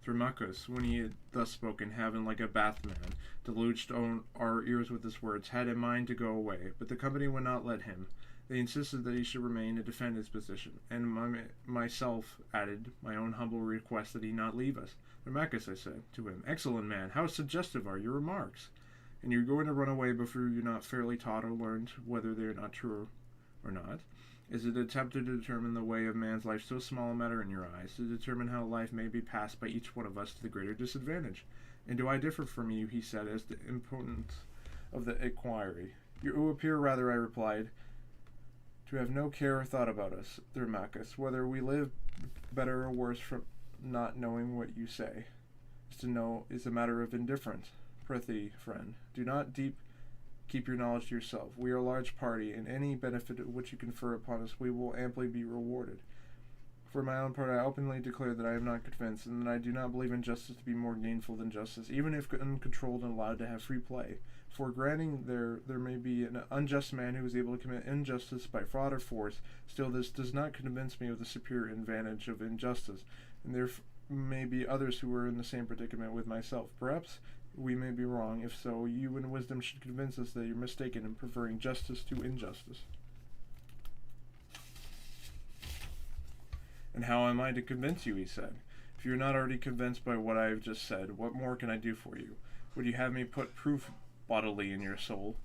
Thromachus, when he had thus spoken, having like a bathman deluged our ears with his words, had in mind to go away, but the company would not let him. They insisted that he should remain and defend his position, and myself added my own humble request that he not leave us. Thromachus, I said to him, excellent man, how suggestive are your remarks! and you're going to run away before you're not fairly taught or learned whether they're not true or not? Is it an attempt to determine the way of man's life so small a matter in your eyes, to determine how life may be passed by each one of us to the greater disadvantage? And do I differ from you, he said, as the importance of the inquiry? You appear rather, I replied, to have no care or thought about us, Thermachus, whether we live better or worse from not knowing what you say. To know is a matter of indifference. Prithee, friend, do not keep your knowledge to yourself. We are a large party, and any benefit which you confer upon us we will amply be rewarded. For my own part, I openly declare that I am not convinced, and that I do not believe injustice to be more gainful than justice, even if uncontrolled and allowed to have free play. For granting there may be an unjust man who is able to commit injustice by fraud or force, still this does not convince me of the superior advantage of injustice, and there may be others who are in the same predicament with myself. Perhaps we may be wrong. If so, you in wisdom should convince us that you're mistaken in preferring justice to injustice. And how am I to convince you, he said. If you are not already convinced by what I have just said, what more can I do for you? Would you have me put proof bodily in your soul?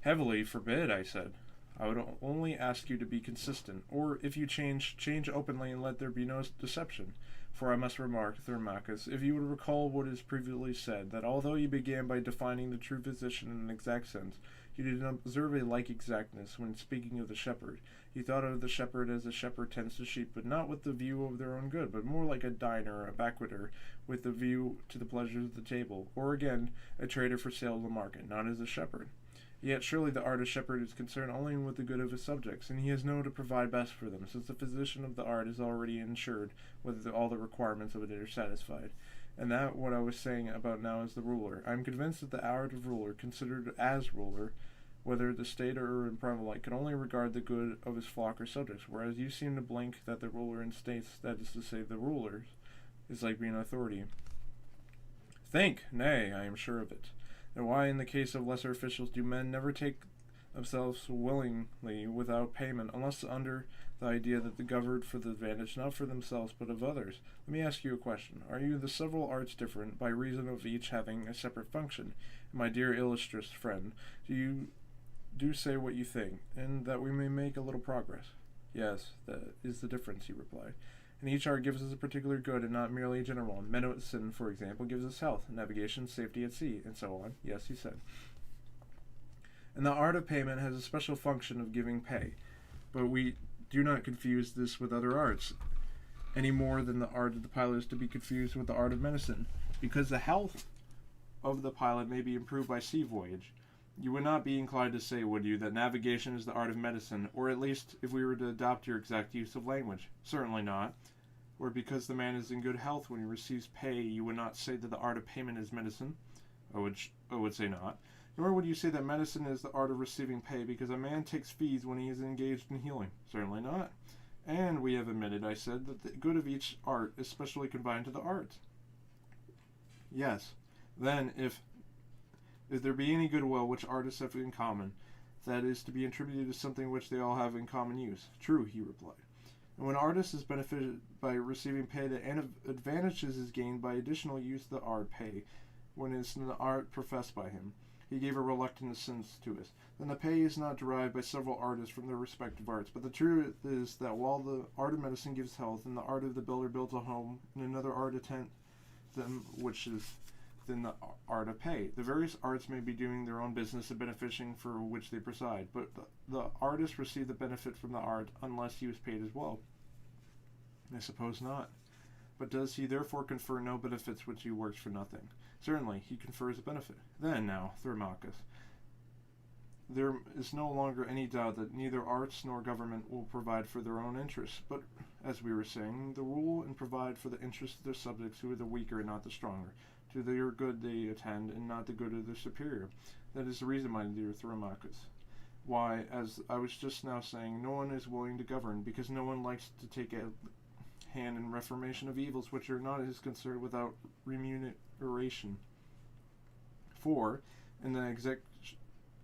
Heavily forbid, I said. I would only ask you to be consistent, or if you change openly and let there be no deception. For I must remark, Thermachus, if you would recall what is previously said, that although you began by defining the true physician in an exact sense, you did not observe a like exactness when speaking of the shepherd. You thought of the shepherd as a shepherd tends to sheep, but not with the view of their own good, but more like a diner, a banqueter, with the view to the pleasures of the table, or again, a trader for sale in the market, not as a shepherd. Yet surely the artist shepherd is concerned only with the good of his subjects, and he has known to provide best for them, since the physician of the art is already insured whether all the requirements of it are satisfied. And that what I was saying about now is the ruler. I am convinced that the art of ruler, considered as ruler, whether the state or in private life, can only regard the good of his flock or subjects, whereas you seem to blink that the ruler in states, that is to say, the rulers, is like being authority. Think, nay, I am sure of it. And why, in the case of lesser officials, do men never take themselves willingly without payment, unless under the idea that they governed for the advantage not for themselves but of others? Let me ask you a question. Are you the several arts different by reason of each having a separate function? And my dear illustrious friend, do say what you think, and that we may make a little progress. Yes, that is the difference, he replied. And each art gives us a particular good and not merely a general one. Medicine, for example, gives us health, navigation, safety at sea, and so on. Yes, he said. And the art of payment has a special function of giving pay. But we do not confuse this with other arts, any more than the art of the pilot is to be confused with the art of medicine, because the health of the pilot may be improved by sea voyage. You would not be inclined to say, would you, that navigation is the art of medicine, or at least if we were to adopt your exact use of language? Certainly not. Or because the man is in good health when he receives pay, you would not say that the art of payment is medicine? I would say not. Nor would you say that medicine is the art of receiving pay because a man takes fees when he is engaged in healing? Certainly not. And we have admitted, I said, that the good of each art is specially confined to the art. Yes. Then, if there be any goodwill which artists have in common, that is to be attributed to something which they all have in common use. True, he replied. And when artist is benefited by receiving pay, the advantages is gained by additional use of the art pay, when it is the art professed by him. He gave a reluctant sense to it. Then the pay is not derived by several artists from their respective arts, but the truth is that while the art of medicine gives health, and the art of the builder builds a home, and another art attend them, which is than the art of pay. The various arts may be doing their own business and benefiting for which they preside, but the artist receive the benefit from the art unless he was paid as well. I suppose not. But does he therefore confer no benefits which he works for nothing? Certainly, he confers a benefit. Then now, Thermachus, there is no longer any doubt that neither arts nor government will provide for their own interests, but, as we were saying, they rule and provide for the interests of their subjects who are the weaker and not the stronger. To their good they attend, and not the good of their superior. That is the reason, my dear Thermachus, why, as I was just now saying, no one is willing to govern, because no one likes to take a hand in reformation of evils which are not his concern without remuneration. For, in the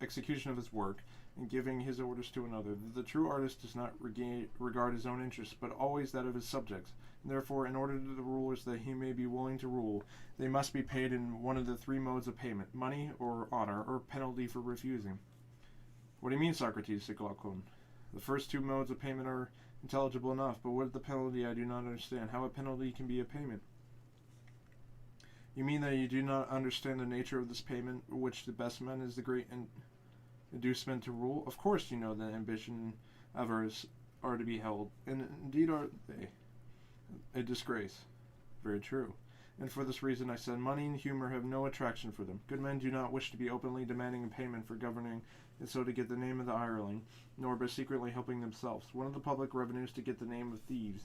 execution of his work, and giving his orders to another. The true artist does not regard his own interests, but always that of his subjects. And therefore, in order to the rulers that he may be willing to rule, they must be paid in one of the three modes of payment: money, or honor, or penalty for refusing. What do you mean, Socrates? Said Glaucon. The first two modes of payment are intelligible enough, but what is the penalty? I do not understand. How a penalty can be a payment? You mean that you do not understand the nature of this payment, which the best men is the great inducement to rule? Of course you know that ambition avarice are to be held, and indeed are they a disgrace. Very true. And for this reason I said, money and humor have no attraction for them. Good men do not wish to be openly demanding a payment for governing, and so to get the name of the hireling, nor by secretly helping themselves. One of the public revenues to get the name of thieves.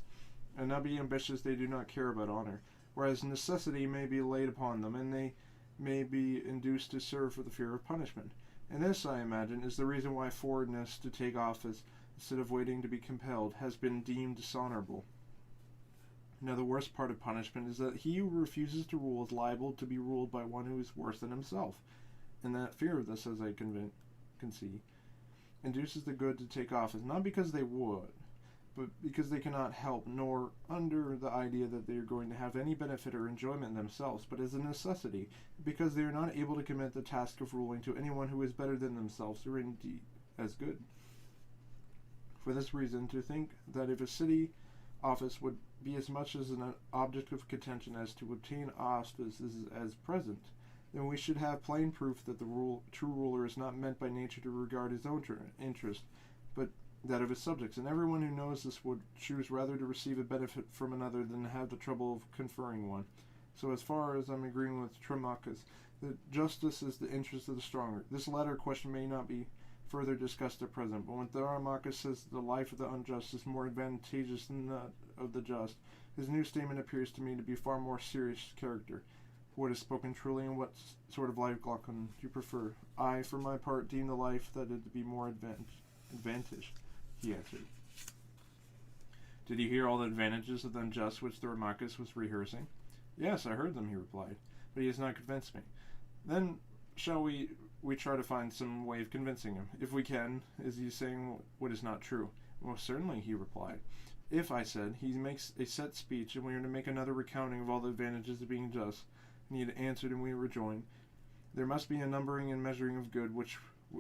And not be ambitious, they do not care about honor, whereas necessity may be laid upon them, and they may be induced to serve for the fear of punishment. And this, I imagine, is the reason why forwardness to take office, instead of waiting to be compelled, has been deemed dishonorable. Now the worst part of punishment is that he who refuses to rule is liable to be ruled by one who is worse than himself, and that fear of this, as I can see, induces the good to take office, not because they would, but because they cannot help, nor under the idea that they are going to have any benefit or enjoyment themselves, but as a necessity, because they are not able to commit the task of ruling to anyone who is better than themselves, or indeed as good. For this reason, to think that if a city office would be as much as an object of contention as to obtain office as present, then we should have plain proof that the true ruler is not meant by nature to regard his own interest, but that of his subjects, and everyone who knows this would choose rather to receive a benefit from another than to have the trouble of conferring one. So as far as I'm agreeing with Trimachus, that justice is the interest of the stronger. This latter question may not be further discussed at present, but when Thromachus says the life of the unjust is more advantageous than that of the just, his new statement appears to me to be far more serious character. What is spoken truly, and what sort of life, Glaucon, do you prefer? I, for my part, deem the life that it to be more advantage, he answered. Did you hear all the advantages of the unjust which Thromachus was rehearsing? Yes, I heard them, he replied, but he has not convinced me. Then shall we try to find some way of convincing him? If we can, is he saying what is not true? Most certainly, he replied. If, I said, he makes a set speech, and we are to make another recounting of all the advantages of being just, and he had answered, and we rejoined, there must be a numbering and measuring of good which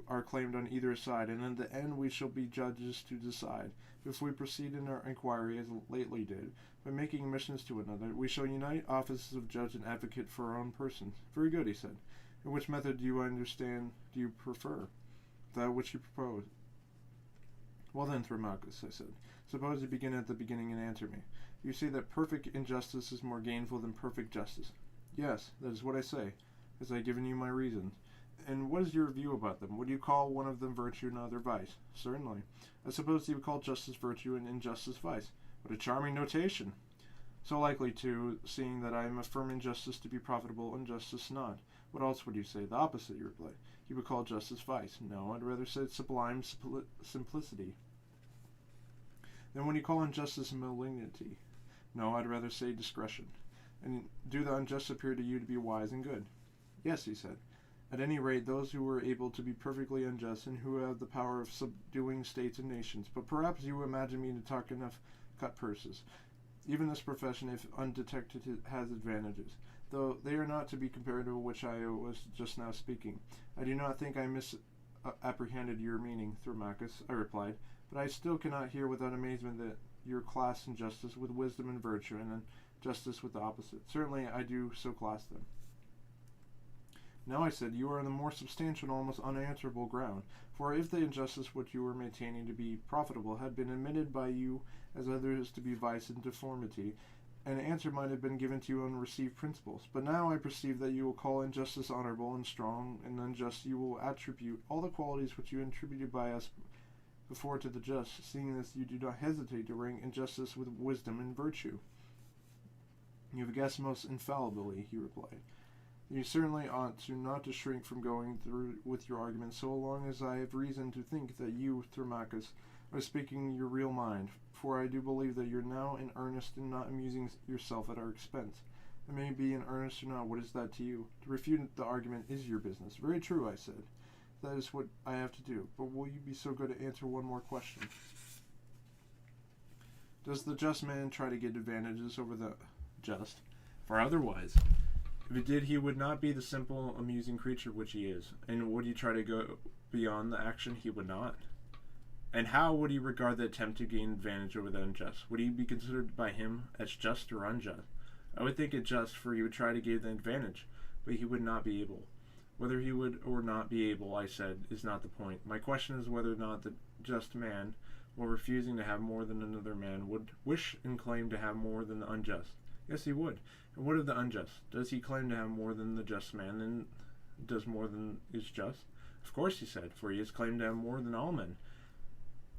are claimed on either side, and in the end we shall be judges to decide. If we proceed in our inquiry, as lately did, by making admissions to another, we shall unite offices of judge and advocate for our own persons. Very good, he said. And which method do you prefer? That which you propose. Well then, Thromachus, I said, suppose you begin at the beginning and answer me. You say that perfect injustice is more gainful than perfect justice. Yes, that is what I say, as I have given you my reasons. And what is your view about them? Would you call one of them virtue and another vice? Certainly. I suppose you would call justice virtue and injustice vice. What a charming notation! So likely, too, seeing that I am affirming justice to be profitable and justice not. What else would you say? The opposite, you replied. You would call justice vice. No, I'd rather say sublime simplicity. Then when you call injustice malignity? No, I'd rather say discretion. And do the unjust appear to you to be wise and good? Yes, he said. At any rate, those who are able to be perfectly unjust and who have the power of subduing states and nations. But perhaps you imagine me to talk enough cut purses. Even this profession, if undetected, has advantages, though they are not to be compared to which I was just now speaking. I do not think I misapprehended your meaning, Thromachus, I replied, but I still cannot hear without amazement that your class injustice with wisdom and virtue, and then justice with the opposite. Certainly I do so class them. Now, I said, you are on the more substantial and almost unanswerable ground, for if the injustice which you were maintaining to be profitable had been admitted by you as others to be vice and deformity, an answer might have been given to you on received principles. But now I perceive that you will call injustice honorable and strong, and unjust you will attribute all the qualities which you attributed by us before to the just, seeing this you do not hesitate to rank injustice with wisdom and virtue. You have guessed most infallibly, he replied. You certainly ought not to shrink from going through with your argument so long as I have reason to think that you, Thromachus, are speaking your real mind, for I do believe that you are now in earnest and not amusing yourself at our expense. I may be in earnest or not, what is that to you? To refute the argument is your business. Very true, I said. That is what I have to do. But will you be so good to answer one more question? Does the just man try to get advantages over the just? For otherwise, if it did, he would not be the simple, amusing creature which he is. And would he try to go beyond the action? He would not. And how would he regard the attempt to gain advantage over the unjust? Would he be considered by him as just or unjust? I would think it just, for he would try to gain the advantage, but he would not be able. Whether he would or not be able, I said, is not the point. My question is whether or not the just man, while refusing to have more than another man, would wish and claim to have more than the unjust. Yes, he would. And what of the unjust? Does he claim to have more than the just man, and does more than is just? Of course, he said, for he has claimed to have more than all men.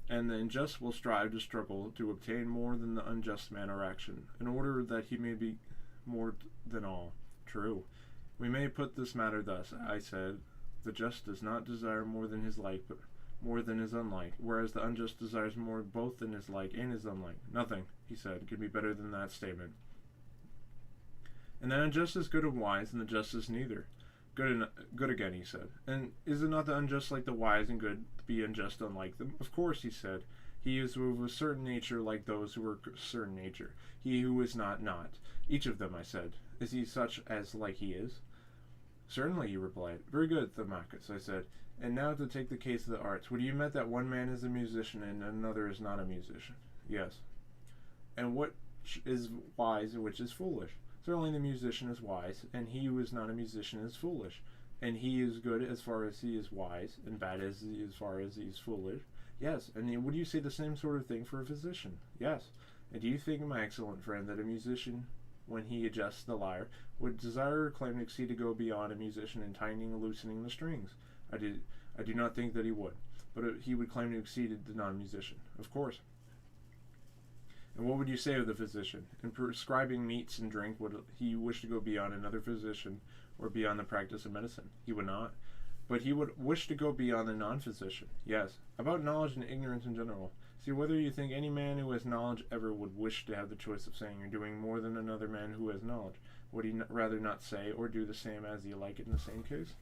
And the unjust will strive to struggle to obtain more than the unjust man or action, in order that he may be more than all. True. We may put this matter thus, I said. The just does not desire more than his like, but more than his unlike, whereas the unjust desires more both than his like and his unlike. Nothing, he said, could be better than that statement. And the unjust is good and wise, and the just is neither. Good again, he said. And is it not the unjust like the wise and good to be unjust unlike them? Of course, he said. He is of a certain nature like those who are certain nature. He who is not. Each of them, I said. Is he such as like he is? Certainly, he replied. Very good, Thermachus, I said. And now to take the case of the arts. Would you admit that one man is a musician and another is not a musician? Yes. And which is wise and which is foolish? Certainly the musician is wise, and he who is not a musician is foolish. And he is good as far as he is wise, and bad as far as he is foolish. Yes, and would you say the same sort of thing for a physician? Yes. And do you think, my excellent friend, that a musician, when he adjusts the lyre, would desire or claim to exceed to go beyond a musician in tightening and loosening the strings? I do not think that he would, but he would claim to exceed the non-musician, of course. And what would you say of the physician? In prescribing meats and drink, would he wish to go beyond another physician or beyond the practice of medicine? He would not. But he would wish to go beyond the non-physician. Yes. About knowledge and ignorance in general. See, whether you think any man who has knowledge ever would wish to have the choice of saying or doing more than another man who has knowledge. Would he rather not say or do the same as he like it in the same case?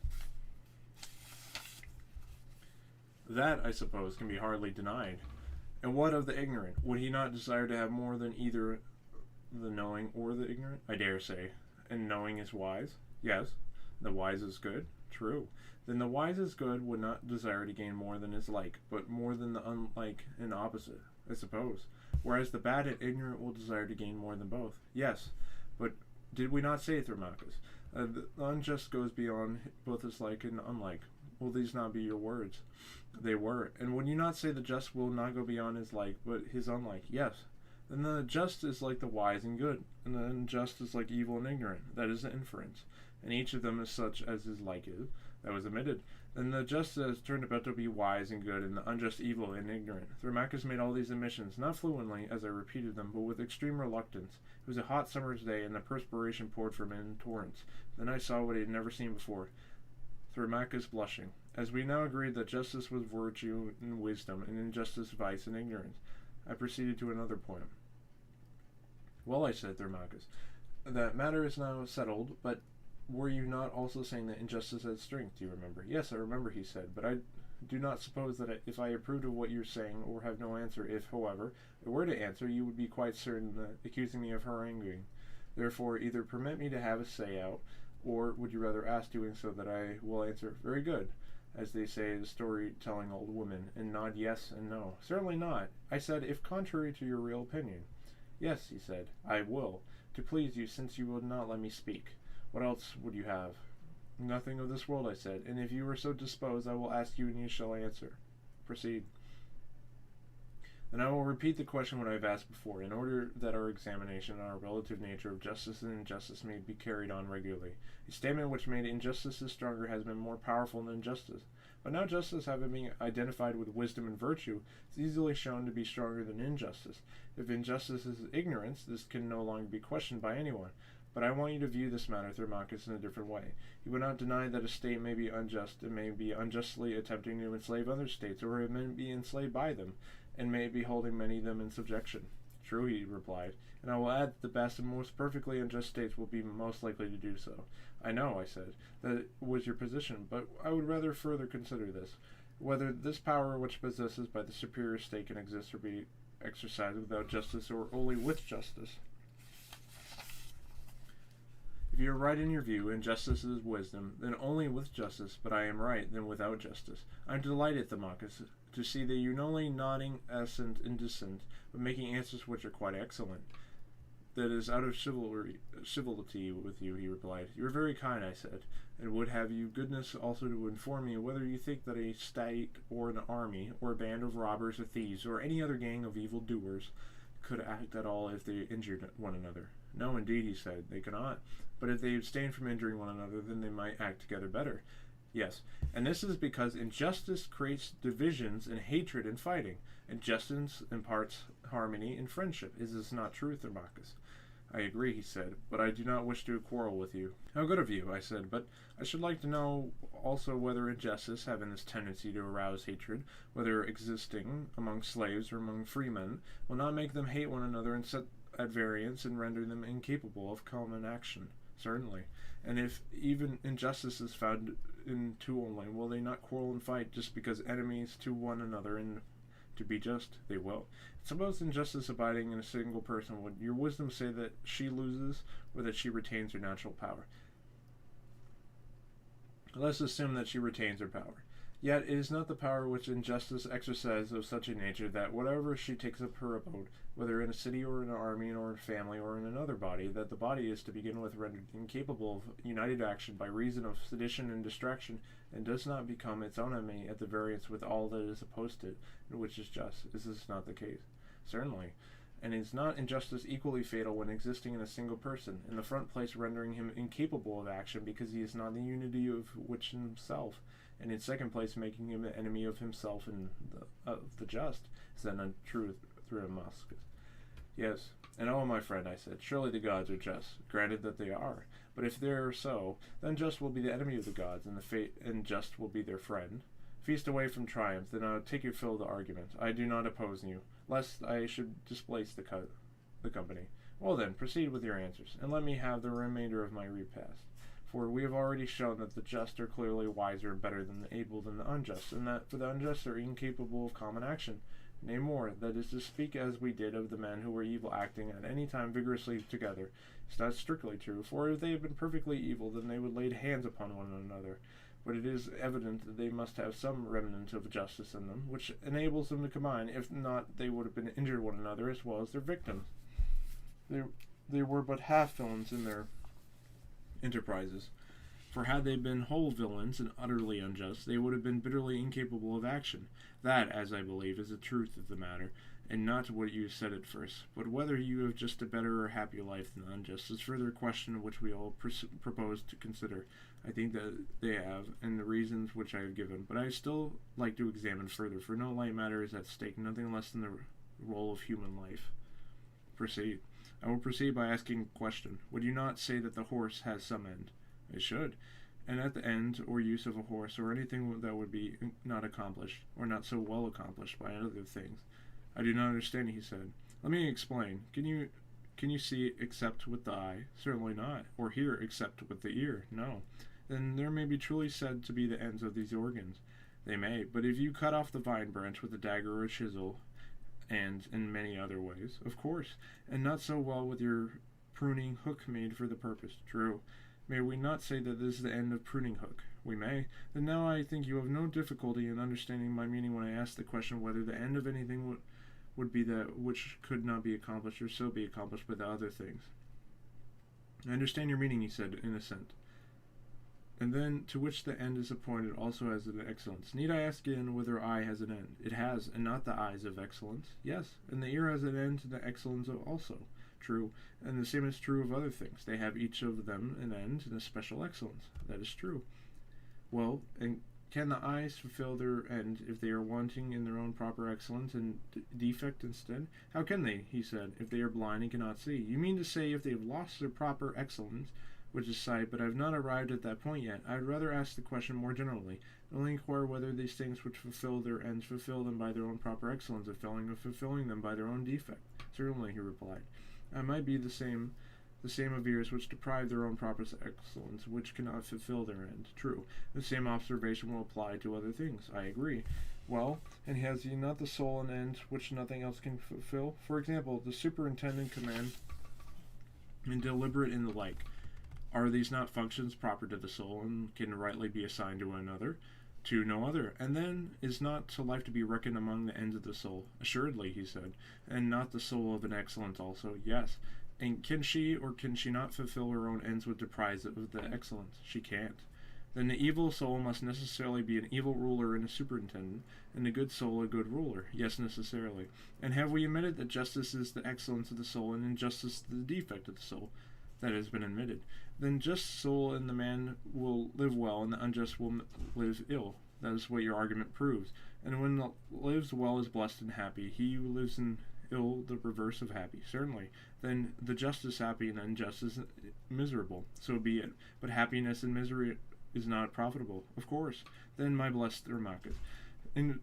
That, I suppose, can be hardly denied. And what of the ignorant? Would he not desire to have more than either the knowing or the ignorant? I dare say. And knowing is wise? Yes. The wise is good? True. Then the wise is good would not desire to gain more than his like, but more than the unlike and opposite, I suppose. Whereas the bad and ignorant will desire to gain more than both. Yes. But did we not say, Thermachus, the unjust goes beyond both his like and unlike? Will these not be your words? They were. And would you not say the just will not go beyond his like, but his unlike? Yes. Then the just is like the wise and good, and the unjust is like evil and ignorant. That is the inference. And each of them is such as his like is. That was admitted. Then the just has turned about to be wise and good, and the unjust evil and ignorant. Thermachus made all these admissions, not fluently, as I repeated them, but with extreme reluctance. It was a hot summer's day, and the perspiration poured from him in torrents. Then I saw what he had never seen before. Thermachus blushing. As we now agreed that justice was virtue and wisdom, and injustice vice and ignorance, I proceeded to another point. Well, I said, Thermachus, that matter is now settled, but were you not also saying that injustice has strength, do you remember? Yes, I remember, he said, but I do not suppose that if I approved of what you're saying, or have no answer, if, however, I were to answer, you would be quite certain that accusing me of haranguing. Therefore, either permit me to have a say out, or would you rather ask doing so that I will answer, very good, as they say the story-telling old women, and nod yes and no. Certainly not. I said, if contrary to your real opinion. Yes, he said, I will, to please you, since you will not let me speak. What else would you have? Nothing of this world, I said, and if you are so disposed, I will ask you and you shall answer. Proceed. Then I will repeat the question what I have asked before, in order that our examination on our relative nature of justice and injustice may be carried on regularly. A statement which made injustices stronger has been more powerful than justice. But now justice, having been identified with wisdom and virtue, is easily shown to be stronger than injustice. If injustice is ignorance, this can no longer be questioned by anyone. But I want you to view this matter, Thermachus, in a different way. You would not deny that a state may be unjust and may be unjustly attempting to enslave other states, or it may be enslaved by them, and may be holding many of them in subjection. True, he replied, and I will add that the best and most perfectly unjust states will be most likely to do so. I know, I said, that was your position, but I would rather further consider this. Whether this power which possesses by the superior state can exist or be exercised without justice or only with justice. If you are right in your view, and justice is wisdom, then only with justice, but I am right, then without justice. I am delighted, Thamachus, to see that you not only nodding assent and dissent, but making answers which are quite excellent. That is out of civility with you, he replied. You are very kind, I said, and would have you goodness also to inform me whether you think that a state or an army, or a band of robbers or thieves, or any other gang of evil doers, could act at all if they injured one another. No, indeed, he said, they cannot. But if they abstain from injuring one another, then they might act together better. Yes, and this is because injustice creates divisions and hatred and fighting, and justice imparts harmony and friendship. Is this not true, Thermachus? I agree, he said, but I do not wish to quarrel with you. How good of you, I said, but I should like to know also whether injustice, having this tendency to arouse hatred, whether existing among slaves or among freemen, will not make them hate one another and set at variance and render them incapable of common action. Certainly. And if even injustice is found in two only, will they not quarrel and fight just because enemies to one another, and to be just, they will. Suppose injustice abiding in a single person, would your wisdom say that she loses, or that she retains her natural power? Let us assume that she retains her power. Yet it is not the power which injustice exercises of such a nature that whatever she takes up her abode, whether in a city or in an army or in a family or in another body, that the body is to begin with rendered incapable of united action by reason of sedition and distraction, and does not become its own enemy at the variance with all that is opposed to it, and which is just. Is this not the case? Certainly. And is not injustice equally fatal when existing in a single person, in the front place rendering him incapable of action because he is not the unity of which himself, and in second place making him an enemy of himself and the just? Is that not true, Thrasymachus? Yes. And oh, my friend, I said, surely the gods are just. Granted that they are. But if they are so, then just will be the enemy of the gods, and just will be their friend. Feast away from triumph, then I'll take your fill of the argument. I do not oppose you, lest I should displace the company. Well then, proceed with your answers, and let me have the remainder of my repast. For we have already shown that the just are clearly wiser and better than the able than the unjust, and that for the unjust are incapable of common action. Nay more, that is to speak as we did of the men who were evil acting at any time vigorously together, is not strictly true, for if they had been perfectly evil, then they would lay hands upon one another. But it is evident that they must have some remnant of justice in them, which enables them to combine. If not, they would have been injured one another as well as their victims. They were but half villains in their enterprises. For had they been whole villains and utterly unjust, they would have been bitterly incapable of action. That, as I believe, is the truth of the matter, and not what you said at first. But whether you have just a better or happier life than the unjust is further a question which we all propose to consider. I think that they have, and the reasons which I have given, but I still like to examine further, for no light matter is at stake, nothing less than the role of human life. Proceed. I will proceed by asking a question. Would you not say that the horse has some end? I should. And at the end or use of a horse, or anything that would be not accomplished, or not so well accomplished by other things. I do not understand, he said. Let me explain. Can you see except with the eye? Certainly not. Or hear except with the ear? No. Then there may be truly said to be the ends of these organs. They may, but if you cut off the vine branch with a dagger or a chisel, and in many other ways, of course, and not so well with your pruning hook made for the purpose. True. May we not say that this is the end of pruning hook? We may. Then now I think you have no difficulty in understanding my meaning when I ask the question whether the end of anything would be that which could not be accomplished, or so be accomplished by the other things. I understand your meaning, he said, in assent. And then, to which the end is appointed also has an excellence. Need I ask again whether eye has an end? It has, and not the eyes of excellence. Yes, and the ear has an end to the excellence also. True, and the same is true of other things. They have each of them an end and a special excellence. That is true. Well, and can the eyes fulfill their end if they are wanting in their own proper excellence and defect instead? How can they, he said, if they are blind and cannot see? You mean to say if they have lost their proper excellence, which is sight, but I have not arrived at that point yet. I would rather ask the question more generally, and only inquire whether these things which fulfill their ends fulfill them by their own proper excellence, or fulfilling them by their own defect. Certainly, he replied. I might be the The same of ears which deprive their own proper excellence, which cannot fulfill their end. True. The same observation will apply to other things. I agree. Well, and has he not the soul an end which nothing else can fulfill? For example, the superintendent command and deliberate in the like. Are these not functions proper to the soul, and can rightly be assigned to another? To no other. And then is not to life to be reckoned among the ends of the soul? Assuredly, he said. And not the soul of an excellence also? Yes. And can she or can she not fulfill her own ends which deprives it of the excellence? She can't. Then the evil soul must necessarily be an evil ruler and a superintendent, and the good soul a good ruler. Yes, necessarily. And have we admitted that justice is the excellence of the soul, and injustice the defect of the soul? That has been admitted. Then just soul in the man will live well, and the unjust will live ill. That is what your argument proves. And when the lives well is blessed and happy, he who lives in ill the reverse of happy. Certainly. Then the just is happy, and the unjust is miserable. So be it. But happiness and misery is not profitable. Of course. Then, my blessed Thermachus,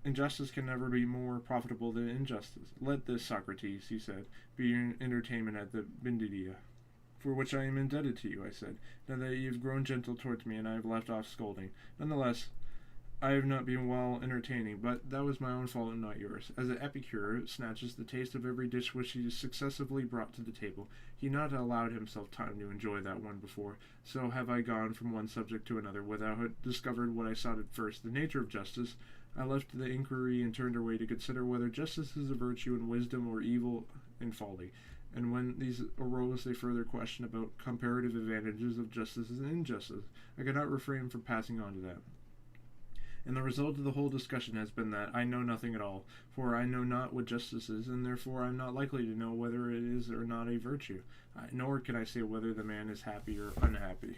injustice can never be more profitable than injustice. Let this, Socrates, he said, be your entertainment at the Bindidia, for which I am indebted to you, I said, now that you have grown gentle towards me and I have left off scolding. Nonetheless, I have not been well entertaining, but that was my own fault and not yours. As an epicure snatches the taste of every dish which he successively brought to the table, he not allowed himself time to enjoy that one before. So have I gone from one subject to another, without having discovered what I sought at first, the nature of justice. I left the inquiry and turned away to consider whether justice is a virtue in wisdom or evil in folly. And when these arose a further question about comparative advantages of justice and injustice, I could not refrain from passing on to that. And the result of the whole discussion has been that I know nothing at all, for I know not what justice is, and therefore I am not likely to know whether it is or not a virtue, nor can I say whether the man is happy or unhappy.